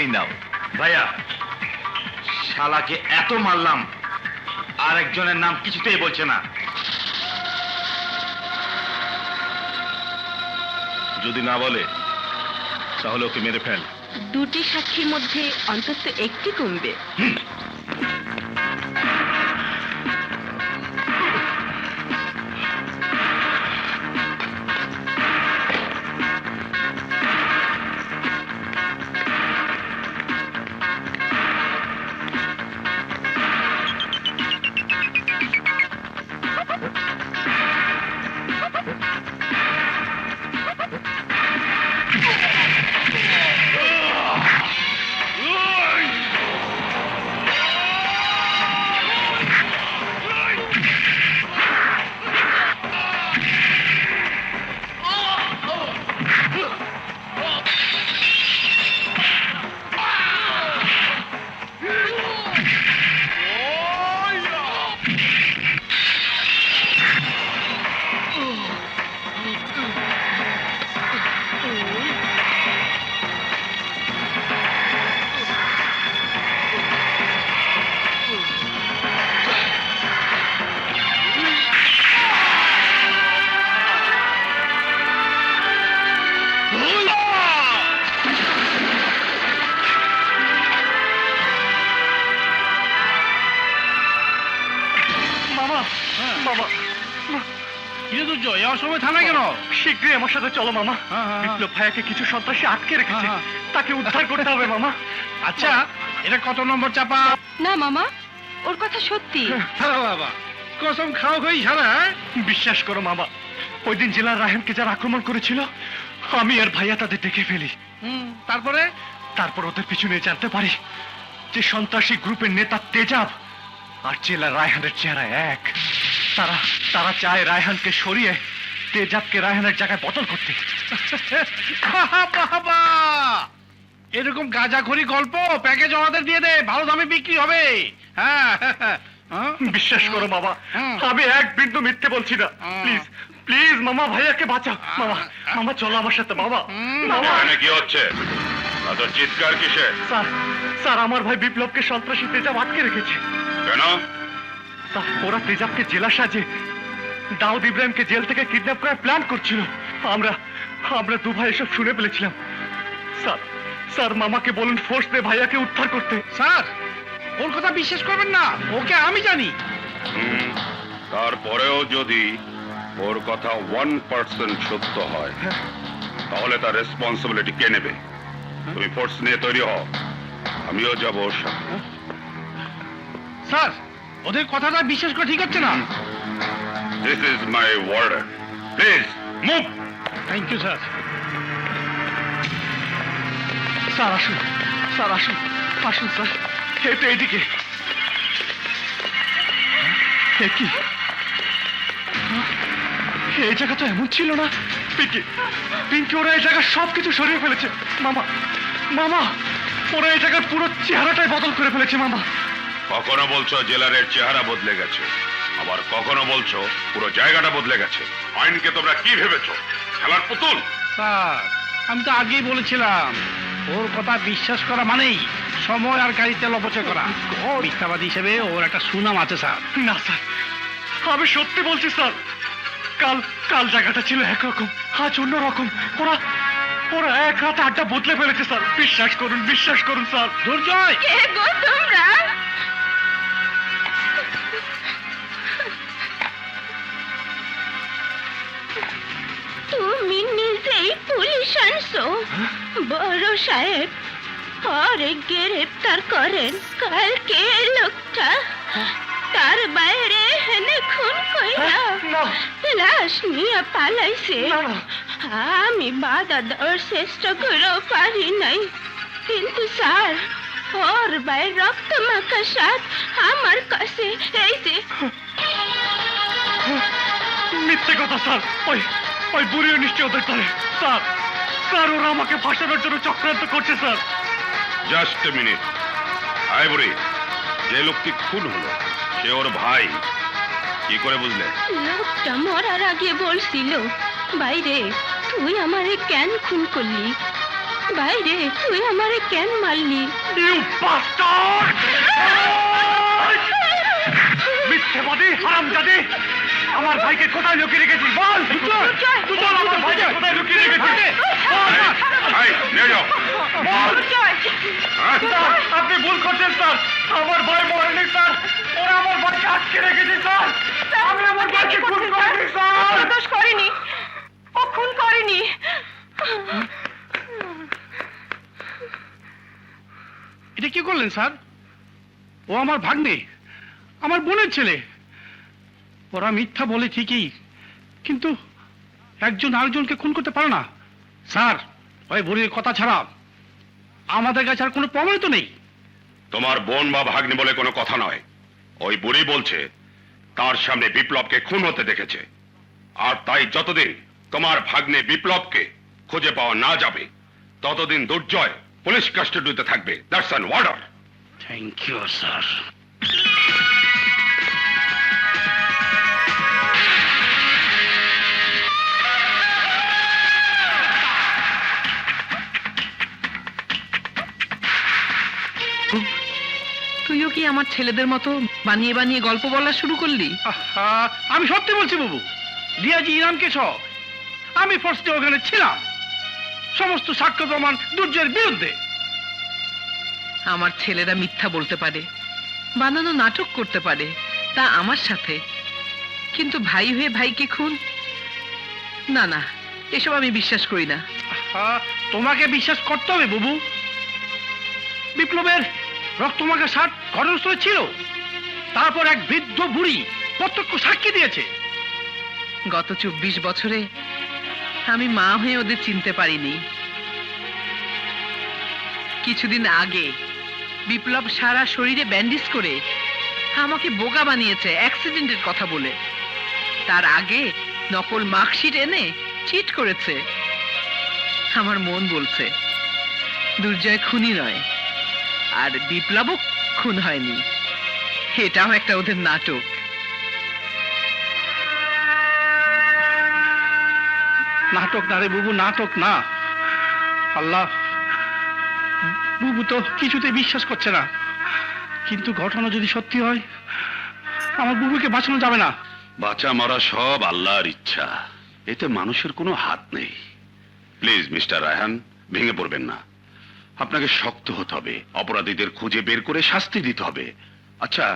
এই নাও। ভাইয়া, শালাকে এত মারলাম, আর একজনের নাম কিছুতেই বলছে না। যদি না বলে তাহলে ওকে মেরে ফেল। দুটি সাক্ষীর মধ্যে অন্তত একটি কমবে। শীঘ্রই আমার সাথে চলো মামা। বিপ্লব ভাইয়াকে কিছু সন্ত্রাসী আটকে রেখেছে, তাকে উদ্ধার করতে হবে মামা। আচ্ছা, এটা কত নম্বর চাপা? না মামা, ওর কথা সত্যি। বাবা, কসম খাও হই সারা। বিশ্বাস করো মামা, ওই দিন জেলার রায়হানকে যারা আক্রমণ করেছিল, আমি আর ভাইয়া তাদের দেখে ফেলি। তারপরে তারপর ওদের পিছনে জানতে পারি যে সন্ত্রাসী গ্রুপের নেতা তেজাব আর জেলার রায়হানের চেহারা এক। তারা তারা চায় রায়হানকে সরিয়ে তেজাবকে রায়হানের জায়গায় বদল করতে। বাবা, এরকম গাঁজাখড়ি গল্প প্যাকেজ আমাদের দিয়ে দে, ভালো দামে বিক্রি হবে। হ্যাঁ, বিশ্বাস করো মামা, আমি এক বিন্দু মিথ্যে বলছি না। প্লিজ প্লিজ মামা, ভাইয়াকে বাঁচাও। মামা মামা চলো আমার সাথে। মামা মামা, কি হচ্ছে? এত চিৎকার কিসে? স্যার স্যার, আমার ভাই বিপ্লবকে সন্ত্রাসী তেজাব আটকে রেখেছে। কেন? স্যার, ওরা তেজাবকে জেলা সাজে দাউদ ইব্রাহিমকে জেল থেকে কিডন্যাপ করার প্ল্যান করছিল। আমরা আমরা দু ভাই এসব শুনে ফেলেছিলাম। স্যার স্যার, মামাকে বলুন ফোর্স দিয়ে ভাইয়াকে উদ্ধার করতে। স্যার, ওর কথা বিশ্বাস করবেন না, ওকে আমি জানি। তারপরেও যদি ওর কথা 1% সত্য হয়, তাহলে তার রেসপন্সিবিলিটি কে নেবে? তুমি ফোর্স নিয়ে তৈরি হও, আমিও যাবো ওর সাথে। স্যার, ওদের কথাটা বিশ্বাস করা ঠিক হচ্ছে না। This is my order. Please move. Thank you sir. Sir আসুন, স্যার আসুন, আসুন স্যার, এটা এইদিকে। কি এই জায়গা তো এমন ছিল না। পিঙ্কি পিঙ্কি, ওরা এই জায়গায় সবকিছু সরিয়ে ফেলেছে। মামা মামা, ওরা এই জায়গার পুরো চেহারাটাই বদল করে ফেলেছে। মামা, কখনো বলছো জেলারের চেহারা বদলে গেছে, আবার কখনো বলছো পুরো জায়গাটা বদলে গেছে। আইনকে তোমরা কি ভেবেছো? খেলার পুতুল? স্যার, আমি তো আগেই বলেছিলাম, ওর কথা বিশ্বাস করা মানেই সময় আর গাড়ি তেল অপচয় করা। মিথ্যাবাদী হিসেবে ওর একটা সুনাম আছে স্যার। না স্যার, আমি সত্যি বলছি স্যার। কাল কাল জায়গাটা ছিল একরকম, আজ অন্য রকম। ওরা ওরা এক রাতে আড্ডা বদলে ফেলেছে স্যার। বিশ্বাস করুন স্যার। দুর্জয়, কে গো তোমরা? তুমি নিজেই পুলিশ আনছো? বড় সাহেব আরে গ্রেপ্তার করেন। কালকে লোকটা তার বাইরে হেনে খুন কইরা লাশ নিয়ে পালাইছে। আমি বাধা দেওয়ার চেষ্টা করেও পারি নাই, কিন্তু স্যার ওর ভাই রক্ত মাখা সাথ আমার কাছে এই যে। মিথ্যে কথা স্যার, ওই ওই বুড়িও নিশ্চয় ওদের ধরে। স্যার স্যার, ওরা আমাকে ফাঁসানোর জন্য চক্রান্ত করছে স্যার। Just a minute. আয় বুড়ি, যে লোকটি খুন হলো সে ওর ভাই, কি করে বুঝলে? লোকটা মরার আগে বলছিল, বাইরে তুই আমারে কেন খুন করলি? বাইরে তুই আমারে কেন মারলি? You bastard! মিথ্যেবাদী, হারামজাদী! আমার ভাইকে কোথায় লুকিয়ে রেখেছিস বল! তুই বল আমার ভাইকে কোথায় লুকিয়ে রেখেছিস! বল! এই, নিয়ে যাও। বল! হ্যাঁ? স্যার, আপনি ভুল করছেন স্যার। আমার ভাই মরেনি স্যার। ওরা আমার ভাইকে আটকে রেখেছে স্যার। আমি আমার ভাইকে খুন করিনি স্যার। দোষ করেনি, ও খুন করেনি। এটা কি করলেন স্যার? ও আমার ভাগ্নে, আমার বোনের ছেলে। ওরা মিথ্যা বলে ঠিকই, কিন্তু একজন আরেকজনকে খুন করতে পারে না। স্যার, ওই বুড়ির কথা ছাড়া আমাদের কাছে আর কোনো প্রমাণ তো নেই। তোমার বোন বা ভাগ্নে বলে কোনো কথা নয়। ওই বুড়ি বলছে তার সামনে বিপ্লবকে খুন হতে দেখেছে, আর তাই যতদিন তোমার ভাগ্নে বিপ্লবকে খুঁজে পাওয়া না যাবে ততদিন দুর্জয় পুলিশ কাস্টডিতে থাকবে। That's an order. Thank you sir. তুইও কি আমার ছেলেদের মতো বানিয়ে বানিয়ে গল্প বলা শুরু করলি? আহা, আমি সত্যি বলছি বাবু, রিয়াজি ইনামকে সহ আমি ফার্স্টে ওখানে ছিলাম। সমস্ত সাক্ষ্য প্রমাণ দুর্জয়ের বিরুদ্ধে। আমার ছেলেরা মিথ্যা বলতে পারে, বানানো নাটক করতে পারে, তা আমার সাথে, কিন্তু ভাই হয়ে ভাইকে খুন? না না, এসব আমি বিশ্বাস করি না। আহা, তোমাকে বিশ্বাস করতে হবে বাবু। বিপ্লবের রক্তমাখা শার্ট ঘটনাস্থলে ছিল, তারপর এক বৃদ্ধ বুড়ি প্রত্যক্ষ সাক্ষী দিয়েছে। গত 24 বছরে আমি মা হয়ে ওদের চিনতে পারিনি। কিছুদিন আগে বিপ্লব সারা শরীরে ব্যান্ডেজ করে আমাকে বোকা বানিয়েছে অ্যাক্সিডেন্টের কথা বলে। তার আগে নকল মার্কশিট এনে চিট করেছে। আমার মন বলছে দুর্জয় খুনি নয়, আর বিপ্লবও খুন হয়নি। এটাও একটা ওদের নাটক। নাটক না রে বুবু, নাটক না। আল্লাহ, বুবু তো কিছুতে বিশ্বাস করছে না, কিন্তু ঘটনা যদি সত্যি হয় আমার বুবুকে বাঁচানো যাবে না। বাঁচা মারা সব আল্লাহর ইচ্ছা, এতে মানুষের কোনো হাত নেই। প্লিজ মিস্টার রায়হান, ভেঙে পড়বেন না। আপনাকে শক্ত হতে হবে, অপরাধীদের খুঁজে বের করে শাস্তি দিতে হবে। আচ্ছা,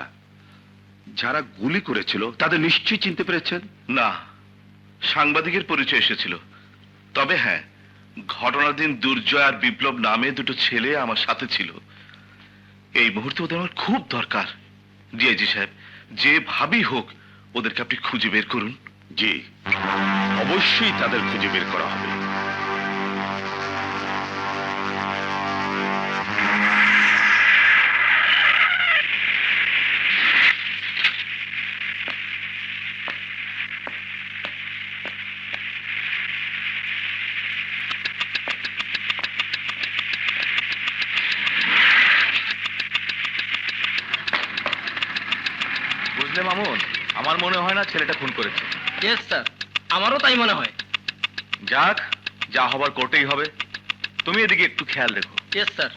যারা গুলি করেছিল তাদের নিশ্চয়ই চিনতে পেরেছেন? না, সাংবাদিকের পরিচয় এসেছিল। তবে হ্যাঁ, ঘটনার দিন দুর্জয় আর বিপ্লব নামে দুটো ছেলে আমার সাথে ছিল। এই মুহূর্তে ওদের আমার খুব দরকার। ডিআইজি সাহেব, যেভাবেই হোক ওদেরকে আপনি খুঁজে বের করুন। জি, অবশ্যই তাদের খুঁজে বের করা হবে। বুঝলে মামুন, আমার মনে হয় না ছেলেটা খুন করেছে। ইয়েস স্যার, আমারও তাই মনে হয়। যাক, যা হবার কোর্টেই হবে। তুমি এদিকে একটু খেয়াল রেখো। Yes sir.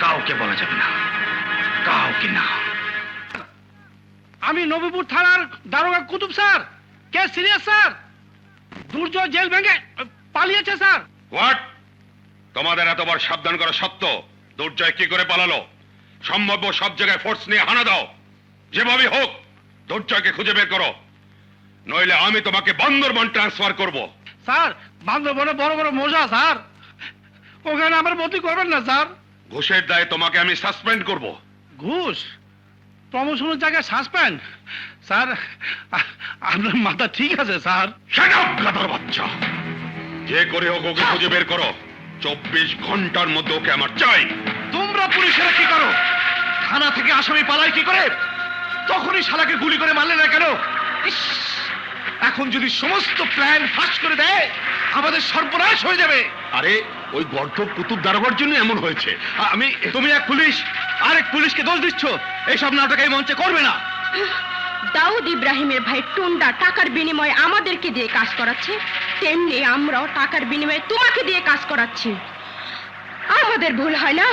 কাউকে বলা যাবে না, কাউকে না। আমি নবীপুর থানার দারোগা কুতুব স্যার। কে সিরিয়াস স্যার? দুর্জয় জেল ভেঙে পালিয়েছে স্যার। হোয়াট? তোমাদের এতবার সাবধান করা সত্ত্বেও দুর্জয় কি করে পালালো? সম্ভাব্য সব জায়গায় ফোর্স নিয়ে হানা দাও। যেভাবে হোক দুর্জয়কে খুঁজে বের করো, নইলে আমি তোমাকে বান্দরবান ট্রান্সফার করব। স্যার বান্দরবনে বড় বড় মজা স্যার, ওখানে আমার বদলি করবেন না স্যার। ঘুষের দায়ে তোমাকে আমি সাসপেন্ড করব। ঘুষ? প্রমোশনের জায়গায় সাসপেন্ড? স্যার আপনার মাথা ঠিক আছে স্যার? শাট আপ গাধার বাচ্চা! যে করে হোক ওকে খুঁজে বের করো। 24 ঘন্টার মধ্যে ওকে আমার চাই। তোমরা পুলিশেরা কি করো? থানা থেকে আসামি পালায় কি করে? তখনই শালাকে গুলি করে মারলে না কেন? ইস! এখন যদি সমস্ত প্ল্যান ফাঁস করে দেয় আমাদের সর্বনাশ হয়ে যাবে। আরে ওই গর্ধ কুতুব দারোগার জন্য এমন হয়েছে। তুমি এক পুলিশ আরেক পুলিশকে দোষ দিচ্ছ। এইসব নাটক এই মঞ্চে করবে না। দাউদ ইব্রাহিমের ভাই টুন্ডা টাকার বিনিময়ে আমাদেরকে দিয়ে কাজ করাচ্ছে, তেমনি আমরাও টাকার বিনিময়ে তোমাকে দিয়ে কাজ করাচ্ছি। আমাদের ভুল হয় না,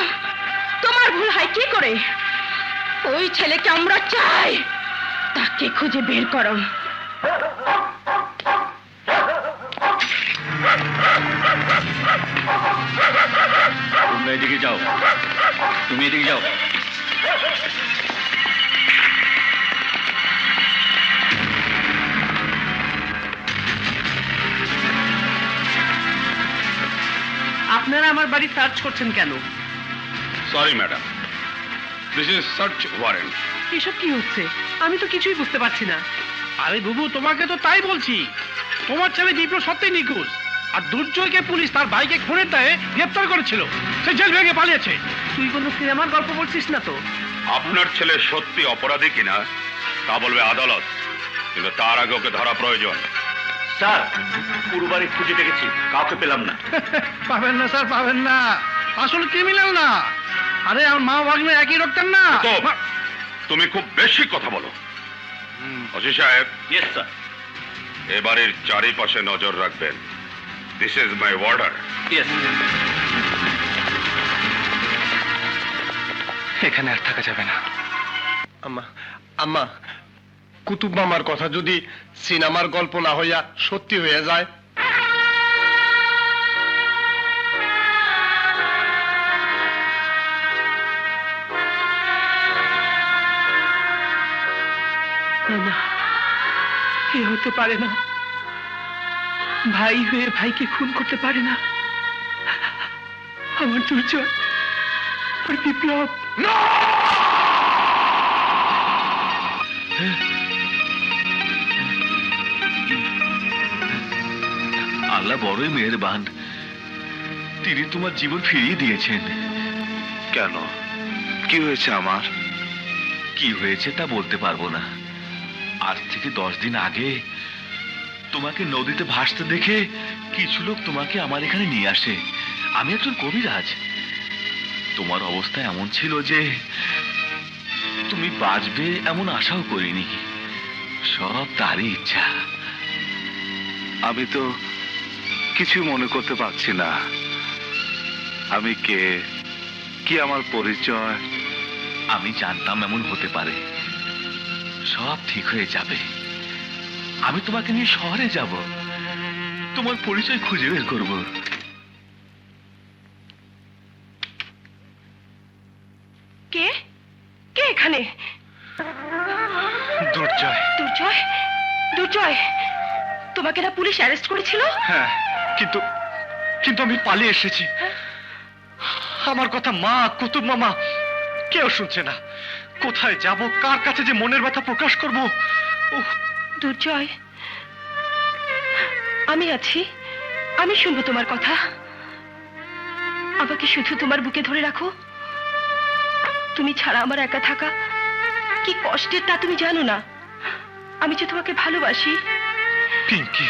তোমার ভুল হয় কি করে? ওই ছেলেকে আমরা চাই, তাকে খুঁজে বের করো। তোমরা এদিকে যাও, তুমি এদিকে যাও। আপনারা আমার বাড়ি সার্চ করছেন কেন? Sorry madam, this is search warrant. এসব কি হচ্ছে? আমি তো কিছুই বুঝতে পারছি না। আরে বুবু তোমাকে তো তাই বলছি, তোমার ছেলে বিপ্লব সত্যি নিখোঁজ, আর দুর্জয়কে পুলিশ তার ভাইকে খুনের দায়ে গ্রেপ্তার করেছিল। সে জেল ভেঙে পালিয়েছে। তুই কোনো সিনেমার গল্প বলছিস না তো? আপনার ছেলে সত্যি অপরাধী কিনা তা বলবে আদালত, কিন্তু তার আগে ওকে ধরা প্রয়োজন। স্যার, পুরো বাড়ি খুঁজে দেখেছি, কাউকে পেলাম না। পাবেন না স্যার, পাবেন না। আসলে ক্রিমিনাল না। আরে আমার মা ভাগ্নে একই রক্তের না। তো তুমি খুব বেশি কথা বলো। অজি সাহেব, ইয়েস স্যার। এবারের চারিপাশে নজর রাখবেন। This is my order. Yes. এখানে আর থাকা যাবে না। আম্মা, আম্মা, কুতুব মামার কথা যদি সিনেমার গল্প না হইয়া সত্যি হয়ে যায়, না না, এ হতে পারে না। ভাই হয়ে ভাইকে খুন করতে পারে না। আমার দুর্জয় আর বিপ্লব। আল্লাহ বড়ই মেহেরবান, তিনি তোমার জীবন ফিরিয়ে দিয়েছেন। কেন? কি হয়েছে আমার? কি হয়েছে তা বলতে পারবো না। আজ থেকে 10 দিন আগে তোমাকে নদীতে ভাসতে দেখে কিছু লোক তোমাকে আমার এখানে নিয়ে আসে। আমি একজন কবিরাজ। তোমার অবস্থা এমন ছিল যে তুমি বাঁচবে এমন আশাও করিনি। সব তারই ইচ্ছা। আমি তো কিছু মনে করতে পারছি না। আমি কে, কি আমার পরিচয়? আমি জানতাম এমন হতে পারে। সব ঠিক হয়ে যাবে। আমি তোমাকে নিয়ে শহরে যাব, তোমার পরিচয় খুঁজে বের করব। কে কে এখানে? দুর্জয়। দুর্জয়, দুর্জয়, তোমাকে না পুলিশ অ্যারেস্ট করেছিল? হ্যাঁ, কিন্তু কিন্তু আমি পালিয়ে এসেছি। আমার কথা মা, কুতুব মামা কেউ শুনছে না। কোথায় যাব, কার কাছে যে মনের ব্যথা প্রকাশ করব? দুর্জয়, আমি আছি, আমি শুনবো তোমার কথা। আমাকে শুধু তোমার বুকে ধরে রাখো। তুমি ছাড়া আমার একা থাকা কি কষ্টের তা তুমি জানো না। আমি যে তোমাকে ভালোবাসি। পিঙ্কি,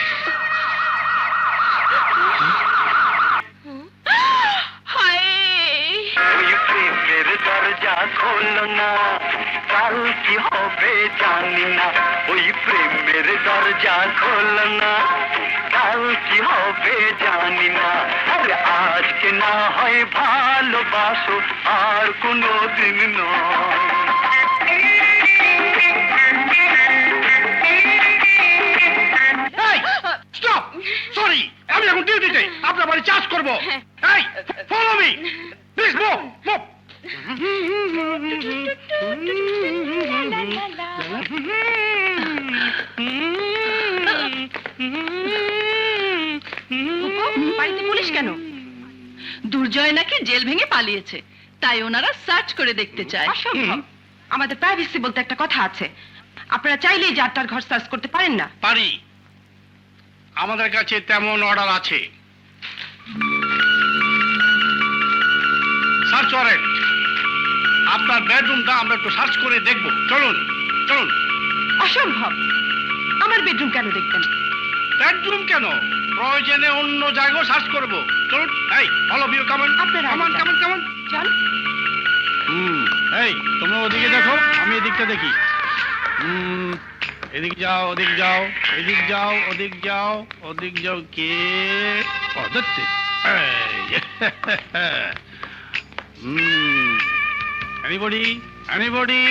ওই প্রেমের দরজা খোলো না, কাল কি হবে জানি না। ওই প্রেমের দরজা খোলো না, কাল কি হবে জানি না, আরে আজকে না হয় ভালোবাসো আর কোনো দিন নয়। স্টপ, সরি, আমি এখন ডিউটিতে আপনার বাড়ি চার্জ করবো। এই follow me please, move move. বাড়িতে পুলিশ কেন? দুর্জয় নাকি জেল ভেঙে পালিয়েছে, তাই ওনারা সার্চ করে দেখতে চায়। অসম্ভব। আমাদের প্রাইভেসি বলতে একটা কথা আছে। আপনারা চাইলেই যার তার ঘর সার্চ করতে পারেন না। পারি, আমাদের কাছে তেমন অর্ডার আছে। সার্চ ওয়ারেন্ট, আপনার বেডরুমটা আমরা একটু সার্চ করে দেখব। চলুন চলুন। অসম্ভব। আমার বেডরুম কেন দেখবেন? বেডরুম কেন, প্রয়োজনে অন্য জায়গাও সার্চ করব। চলুন, এই ফলো মি, কামান আপনারা কামান আগে কামান কামান। চল। এই তোমরা ওদিকে দেখো, আমি এদিকটা দেখি। এদিক যাও, ওদিক যাও, এদিক যাও, ওদিক যাও, ওদিক যাও। কে? ও দত্তে। Anybody anybody?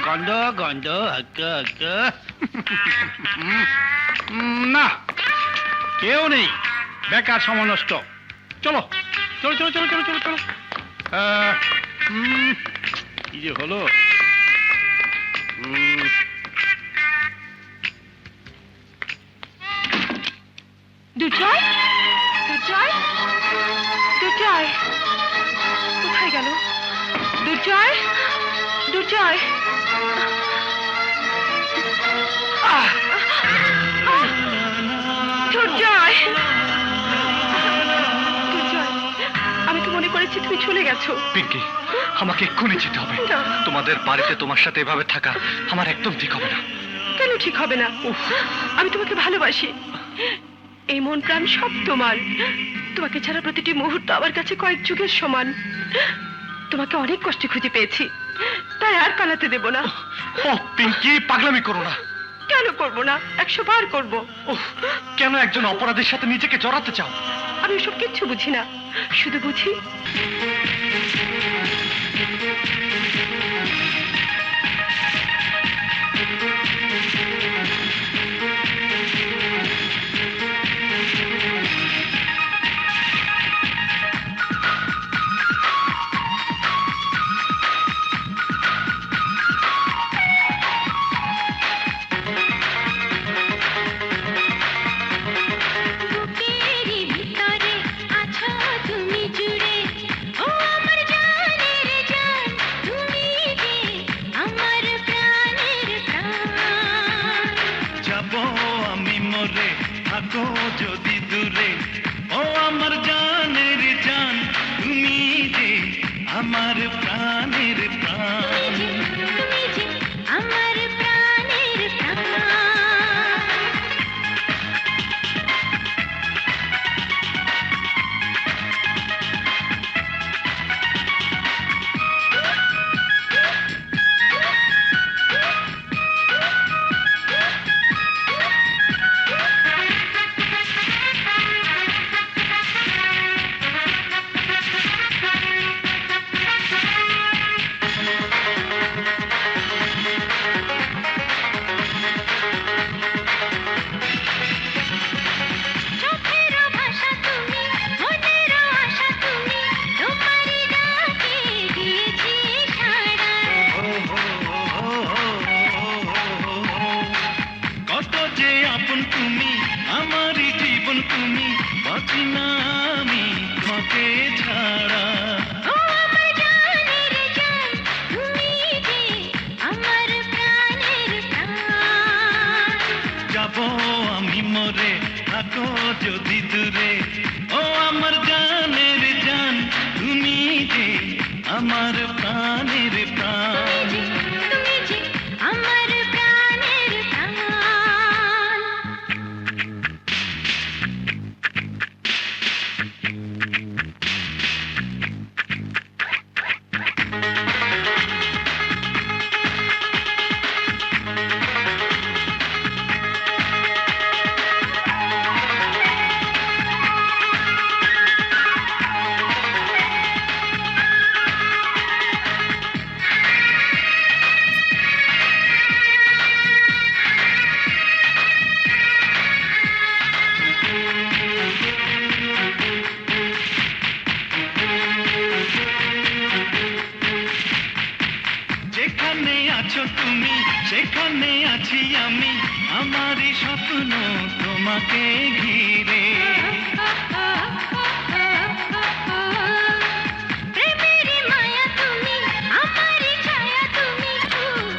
গন্ধ গন্ধ, হাক্কা হাক্কা। না, কেউ নেই, বেকার সময় নষ্ট। চলো চলো চলো চলো চলো চলো চলো। কি যে হলো। দুর্জয়, দুর্জয়, দুর্জয় কোথায় গেল? দুর্জয়, দুর্জয়। দুর্জয়, দুর্জয়, আমি তো মনে করেছি তুমি চলে গেছো। পিঙ্কি, আমাকে এক্ষুনি যেতে হবে। না। তোমাদের বাড়িতে তোমার সাথে এভাবে থাকা আমার একদম ঠিক হবে না। কেন ঠিক হবে না? আমি তোমাকে ভালোবাসি। এই মন প্রাণ সব তোমার। তোমাকে ছাড়া প্রতিটি মুহূর্ত আমার কাছে কয়েক যুগের সমান। তোমাকে অনেক কষ্টে খুঁজে পেয়েছি, তাই আর পালাতে দেব না। ও পিঙ্কি, পাগলামি করো না। কেন করবো না? 100 বার করবো। কেন একজন অপরাধীর সাথে নিজেকে জড়াতে চাও? আমি সব কিচ্ছু বুঝি না, শুধু বুঝি থাকো যদি দূরে, ও আমার জানের জান, তুমি যে আমার প্রাণের প্রাণ। তুমি যে আমার প্রাণের প্রাণ। যদি দূরে, ও আমার জানের জান, তুমি যে আমার প্রাণের প্রাণ। তুমি যে আমার প্রাণের প্রাণ। আছো তুমি, সেখানে আছি আমি, আমারই স্বপ্ন তোমাকে ঘিরে। প্রেমেরই মায়া তুমি, আমারই ছায়া তুমি,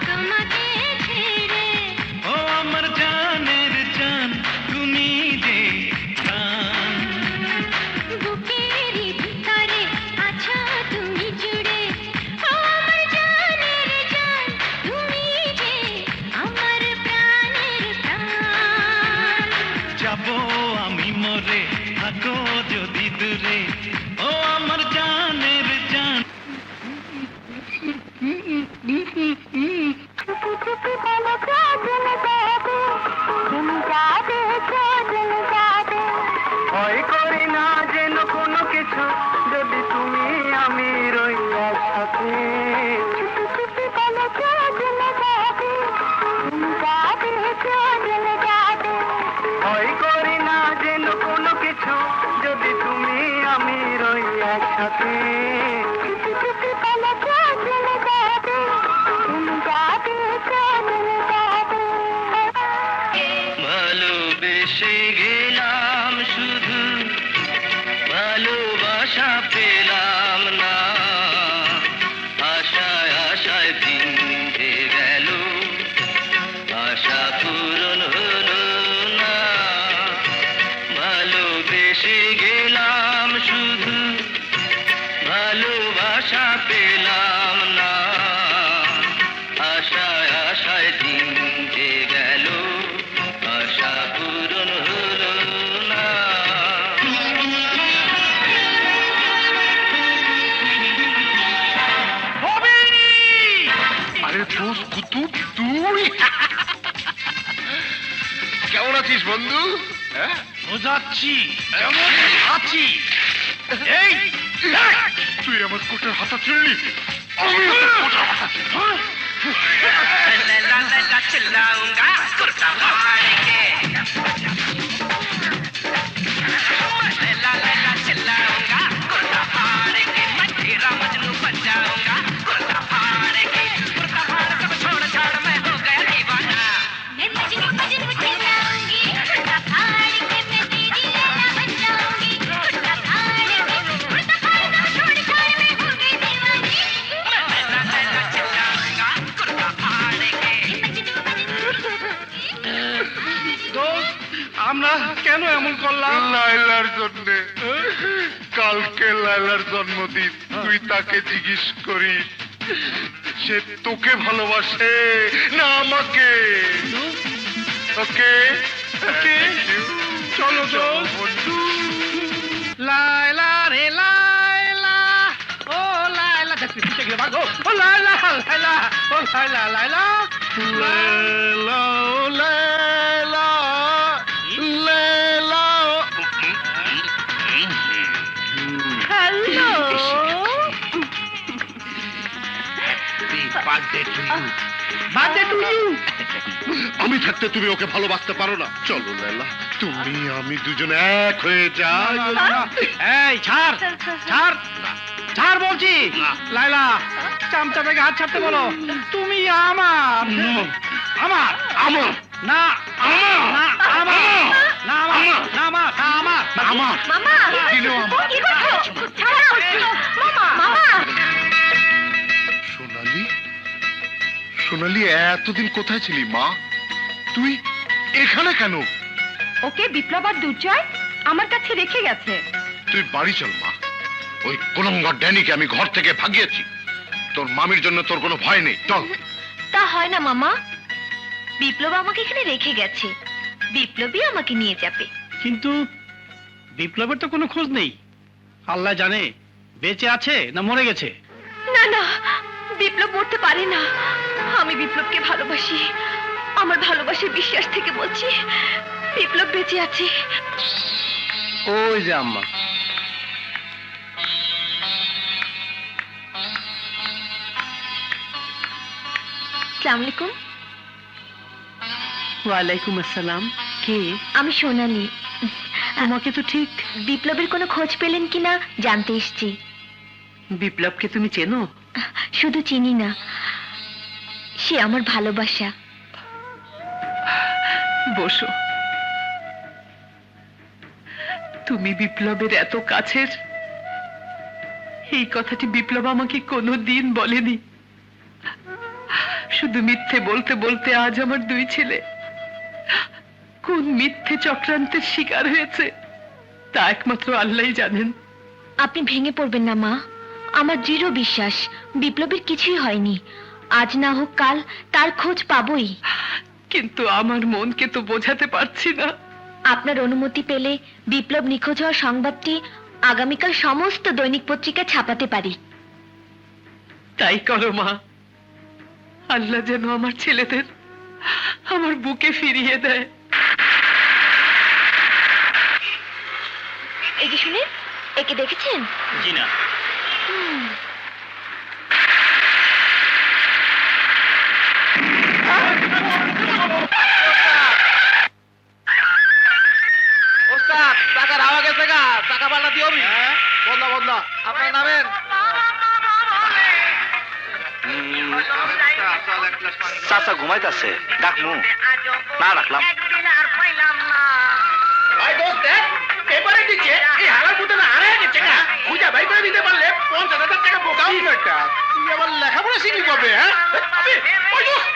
তোমাকে ছেড়ে। ও আমার জানের জান, তুমি যে প্রাণ। বুকেরই ভিতরে আছো তুমি জুড়ে, ও আমার জানের জান, তুমি যে আমার প্রাণের প্রাণ। যাবো আমি মরে, থাকো যদি দূরে, ও আমার জানের জান। ভয় করি না যেন কোনো কিছু, যদি তুমি আমি রই একসাথে। ভয় করি না যেন কোনো কিছু, যদি তুমি আমি রই একসাথে। ভালোবেসে গেলাম শুধু, ভালোবাসা পেলাম না। আশায় আশায় দিন যে গেল, আশা পূরণ হলো না। ভালোবেসে গেলাম শুধু, ভালোবাসা পেলাম না। আশায় আশায় দিন যে গেল, আশা পূরণ হলো না। আরে দোষ কুতুব তুই কেমন আছিস বন্ধু? হ্যাঁ বোঝাচ্ছি কেমন আছি। এই তুই আমার কোটের হাতা ছিঁড়লি, আমি তোর কোটের হাতা ছিঁড়লাম। चिल्लाऊंगा कुर्ता फाड़ के, चिल्लाऊंगा कुर्ता फाड़ के, मैं तेरा मजनू बन जाऊंगा कुर्ता फाड़ के। कुर्ता फाड़ सब छोड़ छाड़ मैं हो गया दीवाना। मैं मजनू मजनू चिल्लाऊंगी, कुर्ता फाड़ के मैं तेरी लैला बन जाऊंगी। कुर्ता फाड़ सब छोड़ छाड़ मैं हो गई दीवानी। चिल्लाऊंगा कुर्ता फाड़ के। দোস্ত, আমরা কেন এমন করলাম? লাইলার জন্য। কালকে লাইলার জন্মদিন, তুই তাকে জিজ্ঞেস করিস সে তোকে ভালোবাসে না আমাকে। ওকে ওকে চলো দোস্ত। লাইলা রে লাইলা, ও লাইলা, দেখ পিছে গিয়ে ভাগো। ও লাইলা লাইলা, ও Laila Laila, Laila Laila Laila. Hello birthday to you. আমি থাকতে তুমি ওকে ভালোবাসতে পারো না? চলো লাইলা, তুমি আমি দুজনে এক হয়ে যাই। এই ছাড় ছাড় ছাড় বলছি। লাইলা, চামচা থেকে হাত ছাড়তে বলো। তুমি আমার আমার আমার না আমার না আমার না আমার না আমার না আমার আমার মামা দিলেও আমার। কি করছো? ছাড়াও মামা মামা। সোনালি, সোনালি এতদিন কোথায় ছিলি মা? তুই এখানে কেন? ওকে বিপ্লব আর দুর্জয় আমার কাছে রেখে গেছে। তুই বাড়ি চল মা। ওই কুলঙ্গার ড্যানিকে আমি ঘর থেকে ভাগিয়েছি। তোর মামির জন্য তোর কোনো ভয় নেই, চল। তা হয় না মামা, বিপ্লব আমাকে এখানে রেখে গেছে, বিপ্লবই আমাকে নিয়ে যাবে। কিন্তু বিপ্লবের তো কোনো খোঁজ নেই। আল্লাহ জানে বেঁচে আছে না মরে গেছে। না না, বিপ্লব মরতে পারে না। আমি বিপ্লবকে ভালোবাসি, আমার ভালোবাসার বিশ্বাস থেকে বলছি বিপ্লব বেঁচে আছে। ওই যে আম্মা। আসসালামু আলাইকুম। ওয়ালাইকুম আসসালাম। কে? আমি সোনালি। তোমাকে তো ঠিক। বিপ্লবের কোনো খোঁজ পেলেন কিনা জানতে এসেছি। বিপ্লবকে তুমি চেনো? শুধু চিনি না, সে আমার ভালোবাসা। বসো। তুমি বিপ্লবের এত কাছের, এই কথাটি বিপ্লব আমাকে কোনোদিন বলেনি। শুধু মিথ্যে বলতে বলতে আজ আমার দুই ছেলে কোন মিথ্যে চক্রান্তের শিকার হয়েছে তা একমাত্র আল্লাহই জানেন। আপনি ভেঙে পড়বেন না মা, আমার দৃঢ় বিশ্বাস বিপ্লবের কিছুই হয়নি। আজ না হোক কাল তার খোঁজ পাবই। কিন্তু আমার মনকে তো বোঝাতে পারছি না। আপনার অনুমতি পেলে বিপ্লব নিখোঁজ হওয়ার সংবাদটি আগামীকাল সমস্ত দৈনিক পত্রিকায় ছাপাতে পারি। তাই করো মা। আল্লাহ যেন আমার ছেলেদের আমার বুকে ফিরিয়ে দেয়। এই যে শুনে, একে দেখেছেন? জি না। ওস্তাদ টাকা রাওয়া গেছে গা, টাকা পাল্টা দিও নি। বদলা বদলা, আপনার নামেন। চাচা ঘুমাইতেছে, ডাকমু না ডাকলাম। ভাই দোস্ত পেপারে দিচ্ছে এই হালার মধ্যে না হারিয়ে গেছে গা, খুঁজা ভাই করে দিতে পারলে 50,000 টাকা বোকা কি একটা তুই আবার লেখাপড়া শিখবি কবে? হ্যাঁ, ওই দোস্ত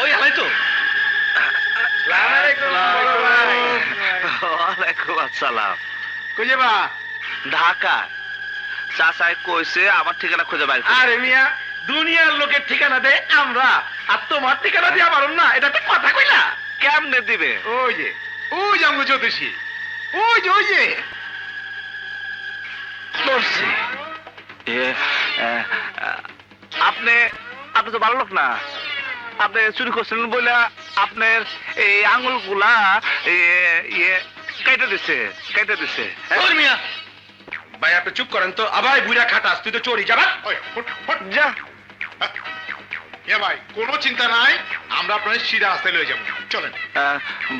ওই হালাই তো। ওয়ালাইকুম আসসালাম। কই যাবা? ঢাকা। চাচাই কইছে আমার ঠিকানা খুঁজে বাইর করতে। আরে মিয়া, দুনিয়ার লোকের ঠিকানা দে আমরা, আর তোমার ঠিকানা দিয়া পারুম না, এটা তো কথা কইলা। কেমনে দিবে? ওই যে আমগো জ্যোতিষী, ওই যে ধরছি। আপনি আপনি তো ভালো লোক না। আপনি চুরি করছিলেন বলে আপনার এই আঙুল গুলা কেটে দিছে। ওই মিয়া ভাই, আপনি চুপ করেন তো। আবার বুড়া খাটাস, তুই তো চোরি যাবা। ওই যা ভাই, কোনো চিন্তা নাই, আমরা আপনার সিধা রাস্তায় লয়ে যাবো। চলেন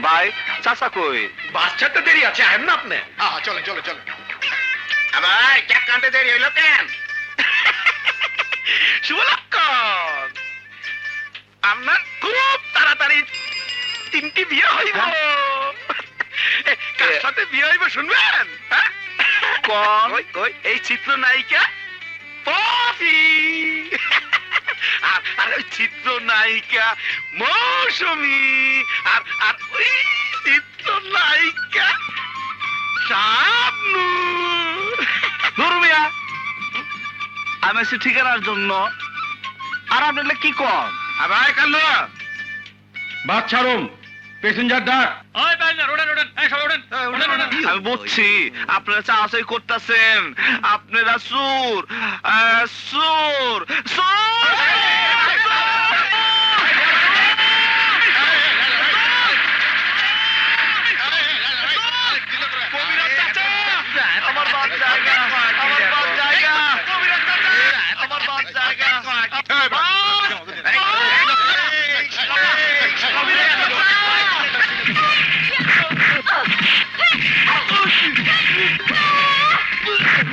ভাই, চাচা কই? বাস ছাড়তে দেরি আছে, আহেন না আপনি? হ্যাঁ চলেন। ভাই ক্যাক কানতে দেরি হইলো কেন? শুভলক্ষণ, আপনার খুব তাড়াতাড়ি 3টি বিয়ে হইব। কার সাথে বিয়ে হইব শুনবেন? কোন? কই এই চিত্রনায়িকা পপি আর ওই চিত্রনায়িকা মৌসুমী আর ওই চিত্রনায়িকা শাবনূর। ধর্মিয়া, আমি আছি ঠিকানার জন্য, আর আপনার কি কম? ভাই কাল্লু, বাস ছাড়ুন, প্যাসেঞ্জার ডাক। আমি বুঝছি আপনারা চাষাই করতেছেন, আপনারা সুর। আমার বাদ জায়গা,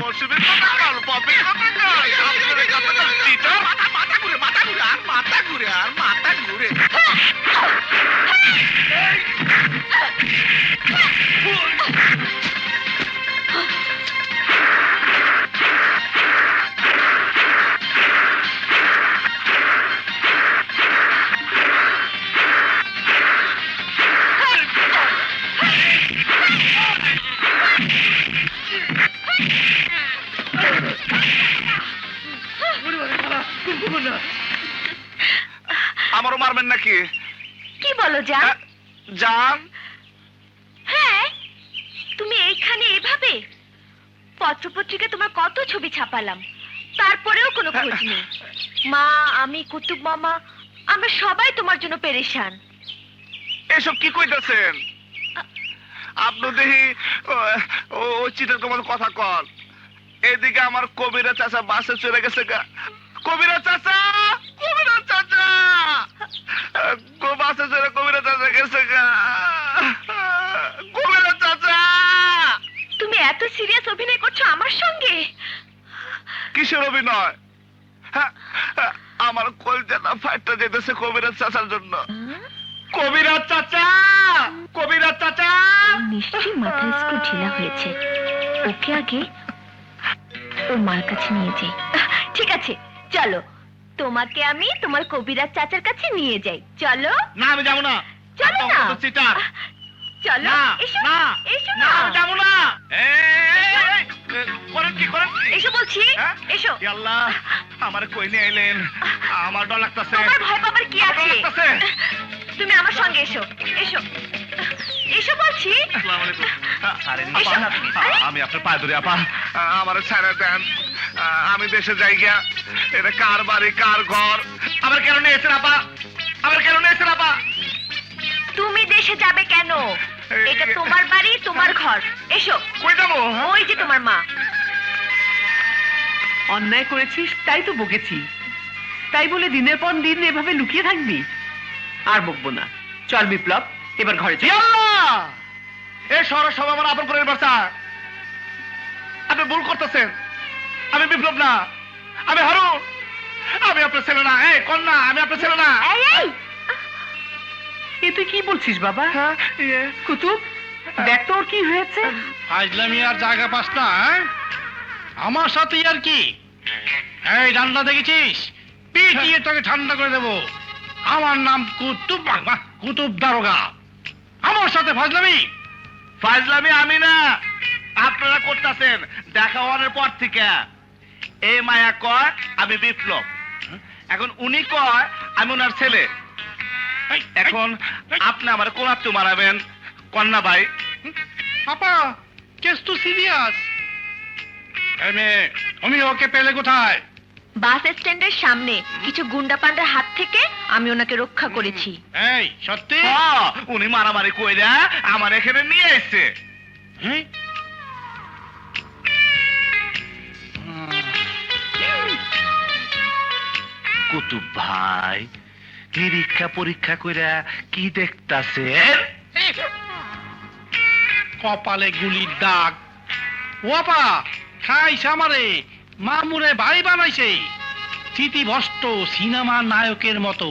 মৌসুমীর কথা কল, পপের কথা কয়, আপনার কথা তো চিটা। মাথা ঘুরে আমারও মারবেন নাকি? কি বলো জান? জান, হ্যাঁ, তুমি এইখানে এভাবে? পত্রপত্রিকা তোমার কত ছবি ছাপালাম, তারপরেও কোনো খোঁজ নেই। মা, আমি, কুতুব মামা, আমরা সবাই তোমার জন্য পেরেশান। এসব কি কইতাছেন? আপনি দেখি ওই চিটার কমার কথা কল। এদিকে আমার কবিরা চাচা বাসে চলে গেছে গা। কবিরা চাচা বাসে চলে কবিরা চাচা গেছে গা। কবিরা চাচা, তুমি এত সিরিয়াস অভিনয় করছো আমার সঙ্গে? কিসের অভিনয়? হ্যাঁ, আমার কলজাটা ফাইটটা যেতেছে কবিরাজ চাচার জন্য। কবিরাজ চাচা, কবিরাজ চাচা। নিশ্চয়ই মাথার স্ক্রু ঢিলা হয়েছে। ওকে আগে ওর মার কাছে নিয়ে যাই। ঠিক আছে, চলো, তোমাকে আমি তোমার কবিরাজ চাচার কাছে নিয়ে যাই। চলো। না, আমি যাবো না। চলো না। চিটার। চলো, না, এসো না, এসো না, না, আমি যাবো না। করেন কি? এসো বলছি, হ্যাঁ? এসো। ই আল্লাহ, আমার কই নিয়ে এলেন? আমার ডর লাগতাছে। তোমার ভয় পাবার কি ডর আছে? লাগতাছে। তুমি আমার সঙ্গে এসো, এসো, এসো বলছি। আসসালামু আলাইকুম। এসো। আরে, আমি আপনার পায়ে ধরে আপা, আমার ছেড়ে দেন। আমি দেশে যাই গিয়া। এটা কার বাড়ি, কার ঘর? আবার কেন নিয়েছেন আপা? আবার কেন নিয়েছেন আপা? তুমি দেশে যাবে কেন? এটা তোমার বাড়ি, তোমার ঘর। এসো। কই যাবো? ওই যে তোমার মা। অন্যায় করেছিস তাই তো বকেছি, তাই বলে দিনের পর দিন এভাবে লুকিয়ে থাকবি? আর বকবো না, চল বিপ্লব, এবার ঘরে ই চল। আল্লাহ! এই শহরের সব আমার আপন করে বাচ্চা। আপনি ভুল করতেছেন। আমি বিপ্লব না, আমি হারুন। আমি আপনার ছেলে না। এই কন্যা, আমি আপনার ছেলে না। এই, এই, এ তুই কি বলছিস বাবা? হ্যাঁ, কুতুব, দেখ তোর কি হয়েছে। ফাজলামি আর জায়গা পাস না, হ্যাঁ? আমার সাথে আর কি? এই ডান্ডা দেখেছিস? পিটিয়ে তোকে ঠান্ডা করে দেবো। আমার নাম কুতুব, কুতুব দারোগা। আমার সাথে ফাজলামি? ফাজলামি আমি না, আপনারা করতেছেন দেখা হওয়ার পর থেকে। এই মায়া কয় আমি বিপ্লব, এখন উনি কয় আমি ওনার ছেলে। এই, এখন এই, আপনি আমার কোলাপ্তু মারাবেন কন্যা ভাই। পাপা, কেস তো সিরিয়াস। এই মেয়ে, তুমি ওকে পেলে কোথায়? বাস স্ট্যান্ডের সামনে কিছু গুন্ডা পান্ডার হাত থেকে আমি ওনাকে রক্ষা করেছি। এই সত্যি? হ্যাঁ, উনি মারামারি কইরা আমার এখানে নিয়ে এসছে। হ্যাঁ? কুতুব ভাই, নিরীক্ষা পরীক্ষা কইরা কি দেখতাছেন? কপালে গুলির দাগ। ওপা খাইছে আমারে, মামুরে ভাই বানাইছে। স্মৃতিভ্রষ্ট সিনেমার নায়কের মতো।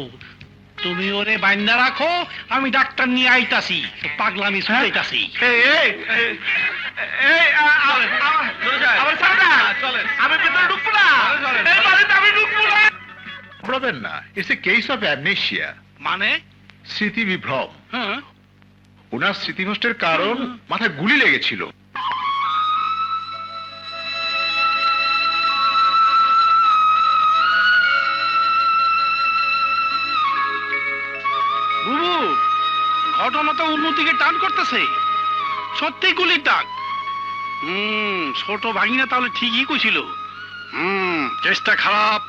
তুমি ওরে বাইন্দা রাখো, আমি ডাক্তার নিয়ে আইতাছি। পাগলামি শুনাইতাছি। এই, এই, এই, এই, আমার ছেলে না। আমি ভিতরে ঢুকবো না। এই বাড়িতে আমি ঢুকবো না। ঘাবড়াবেন না, it's a case of amnesia, মানে? স্মৃতি বিভ্রম। হ্যাঁ, ওনার স্মৃতিভ্রষ্টের কারণ মাথায় গুলি লেগেছিল। বুবু, ঘটনা তো উন্নতিকে টান করতেছে। সত্যি গুলির দাগ। ছোট ভাগিনা তাহলে ঠিকই কইছিল। চেষ্টা খারাপ।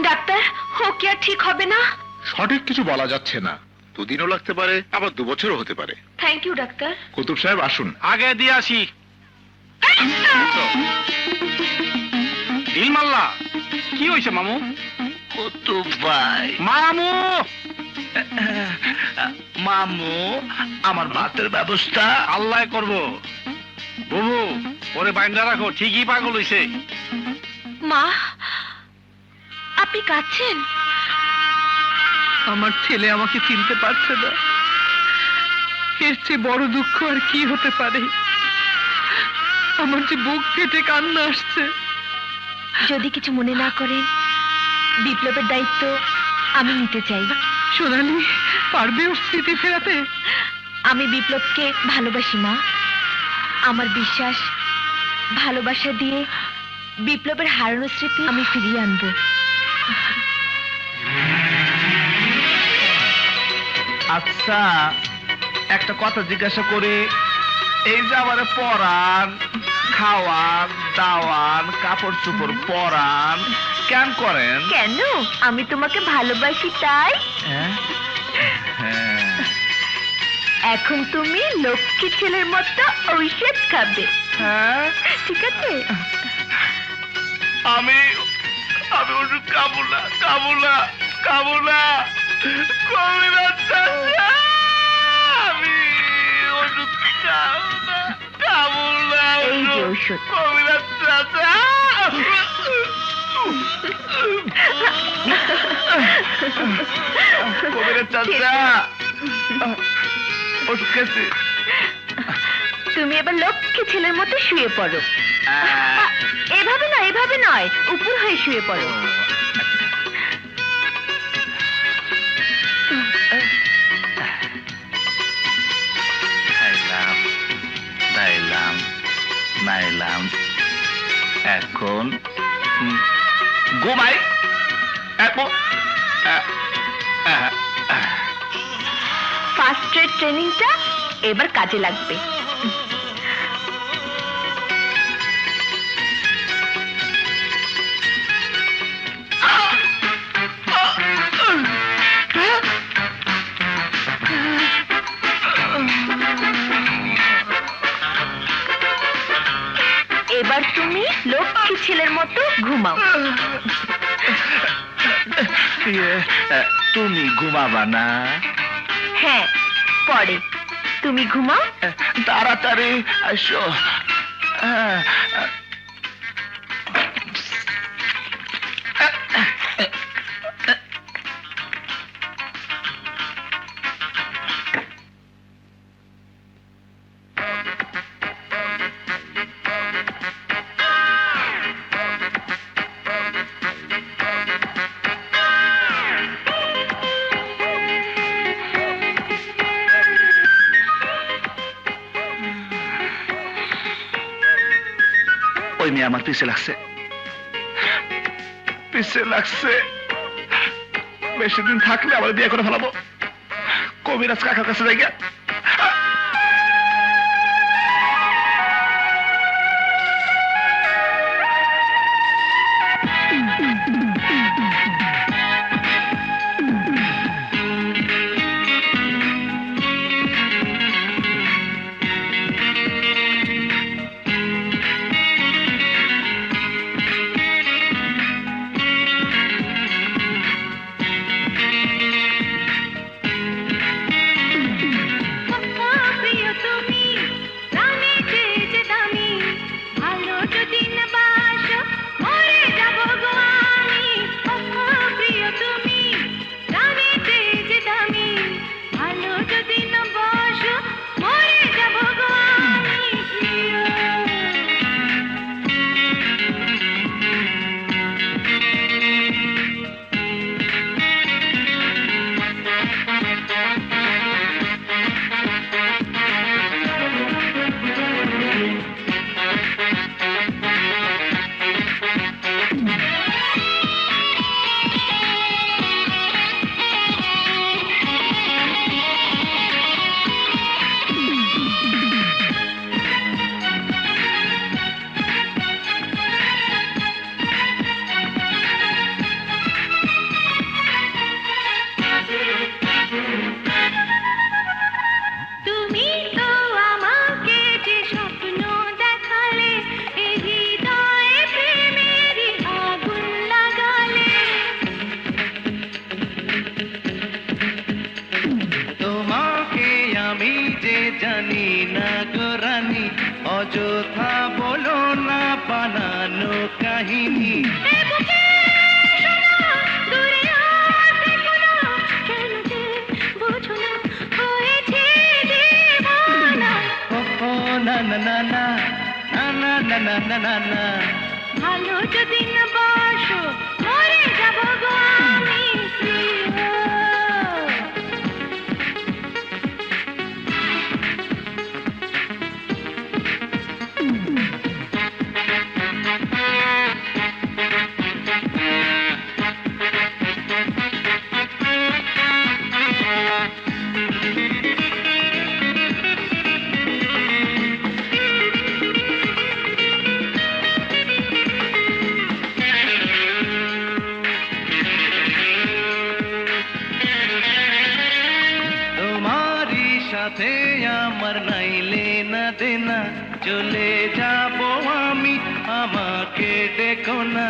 ডাক্তার, ও কি আর ঠিক হবে না? সঠিক কিছু বলা যাচ্ছে না, দুদিনও লাগতে পারে, আবার 2 বছরও হতে পারে। Thank you doctor. কুতুব সাহেব আসুন। আগে দিয়ে আসি। দিল মাল্লা, কি হয়েছে মামু? কুতুব ভাই, মামু, মামু, আমার ভাতের ব্যবস্থা। আল্লাহ করবো। বুবু, ওরে বাইন্দা রাখো, ঠিকই পাগল হইছে। মা, আপনি কাঁদছেন? আমার ছেলে আমাকে চিনতে পারছে না। এর চেয়ে বড় দুঃখ আর কি হতে পারে? আমার যে বুক ফেটে কান্না আসছে। যদি কিছু মনে না করেন, বিপ্লবের দায়িত্ব আমি নিতে চাই। সোনালি, পারবে ওর স্মৃতি ফেরাতে? আমি বিপ্লবকে ভালোবাসি মা। আমার বিশ্বাস, ভালোবাসা দিয়ে বিপ্লবের হারানো স্মৃতি আমি ফিরিয়ে আনবো। আচ্ছা, একটা কথা জিজ্ঞাসা করে, এই যে আমার পরান, খাওয়ান, দাওয়ান, কাপড় চোপড় পরান কেন করেন? কেন? আমি তোমাকে ভালোবাসি তাই। হ্যাঁ, হ্যাঁ। এখন তুমি লক্ষ্মী ছেলের মতো ঔষধ খাবে, হ্যাঁ, ঠিক আছে? আমি ওষুধ খাবো না, খাবো না, খাবো না। কবিরাজ চাচা, আমি ওষুধ খাবো না, খাবো না। এই যে ওষুধ। কবিরাজ চাচা। চাচা ওষুধ খেয়েছি। তুমি এবার লক্ষ্মী ছেলের মতো শুয়ে পড়ো। এভাবে না, এভাবে নয়, উপর হয়ে শুয়ে পড়ো। খাইলাম, নাইলাম, নাইলাম, এখন ঘুমাই। ফার্স্ট এড ট্রেনিংটা এবার কাজে লাগবে। এবার তুমি লক্ষ্মী ছেলের মতো ঘুমাও। তুমি ঘুমাবা না? হ্যাঁ, পরে তুমি ঘুমাও। তাড়াতাড়ি আসো। ওই মেয়ে আমার পিছে লাগছে, পিছে লাগছে। বেশি দিন থাকলে আবার বিয়ে করে ফেলাবো। কবিরাজ কাকার কাছে যাই গিয়া। জানি না গো রানী, অযথা বলো না বানানো কাহিনী। না না না না না না না না না না না, ভালো যদি না বাসো মরে যাবো গো আমি। সাথে আমার নাইলে না দেনা, চলে যাব আমি, আমাকে দেখো না।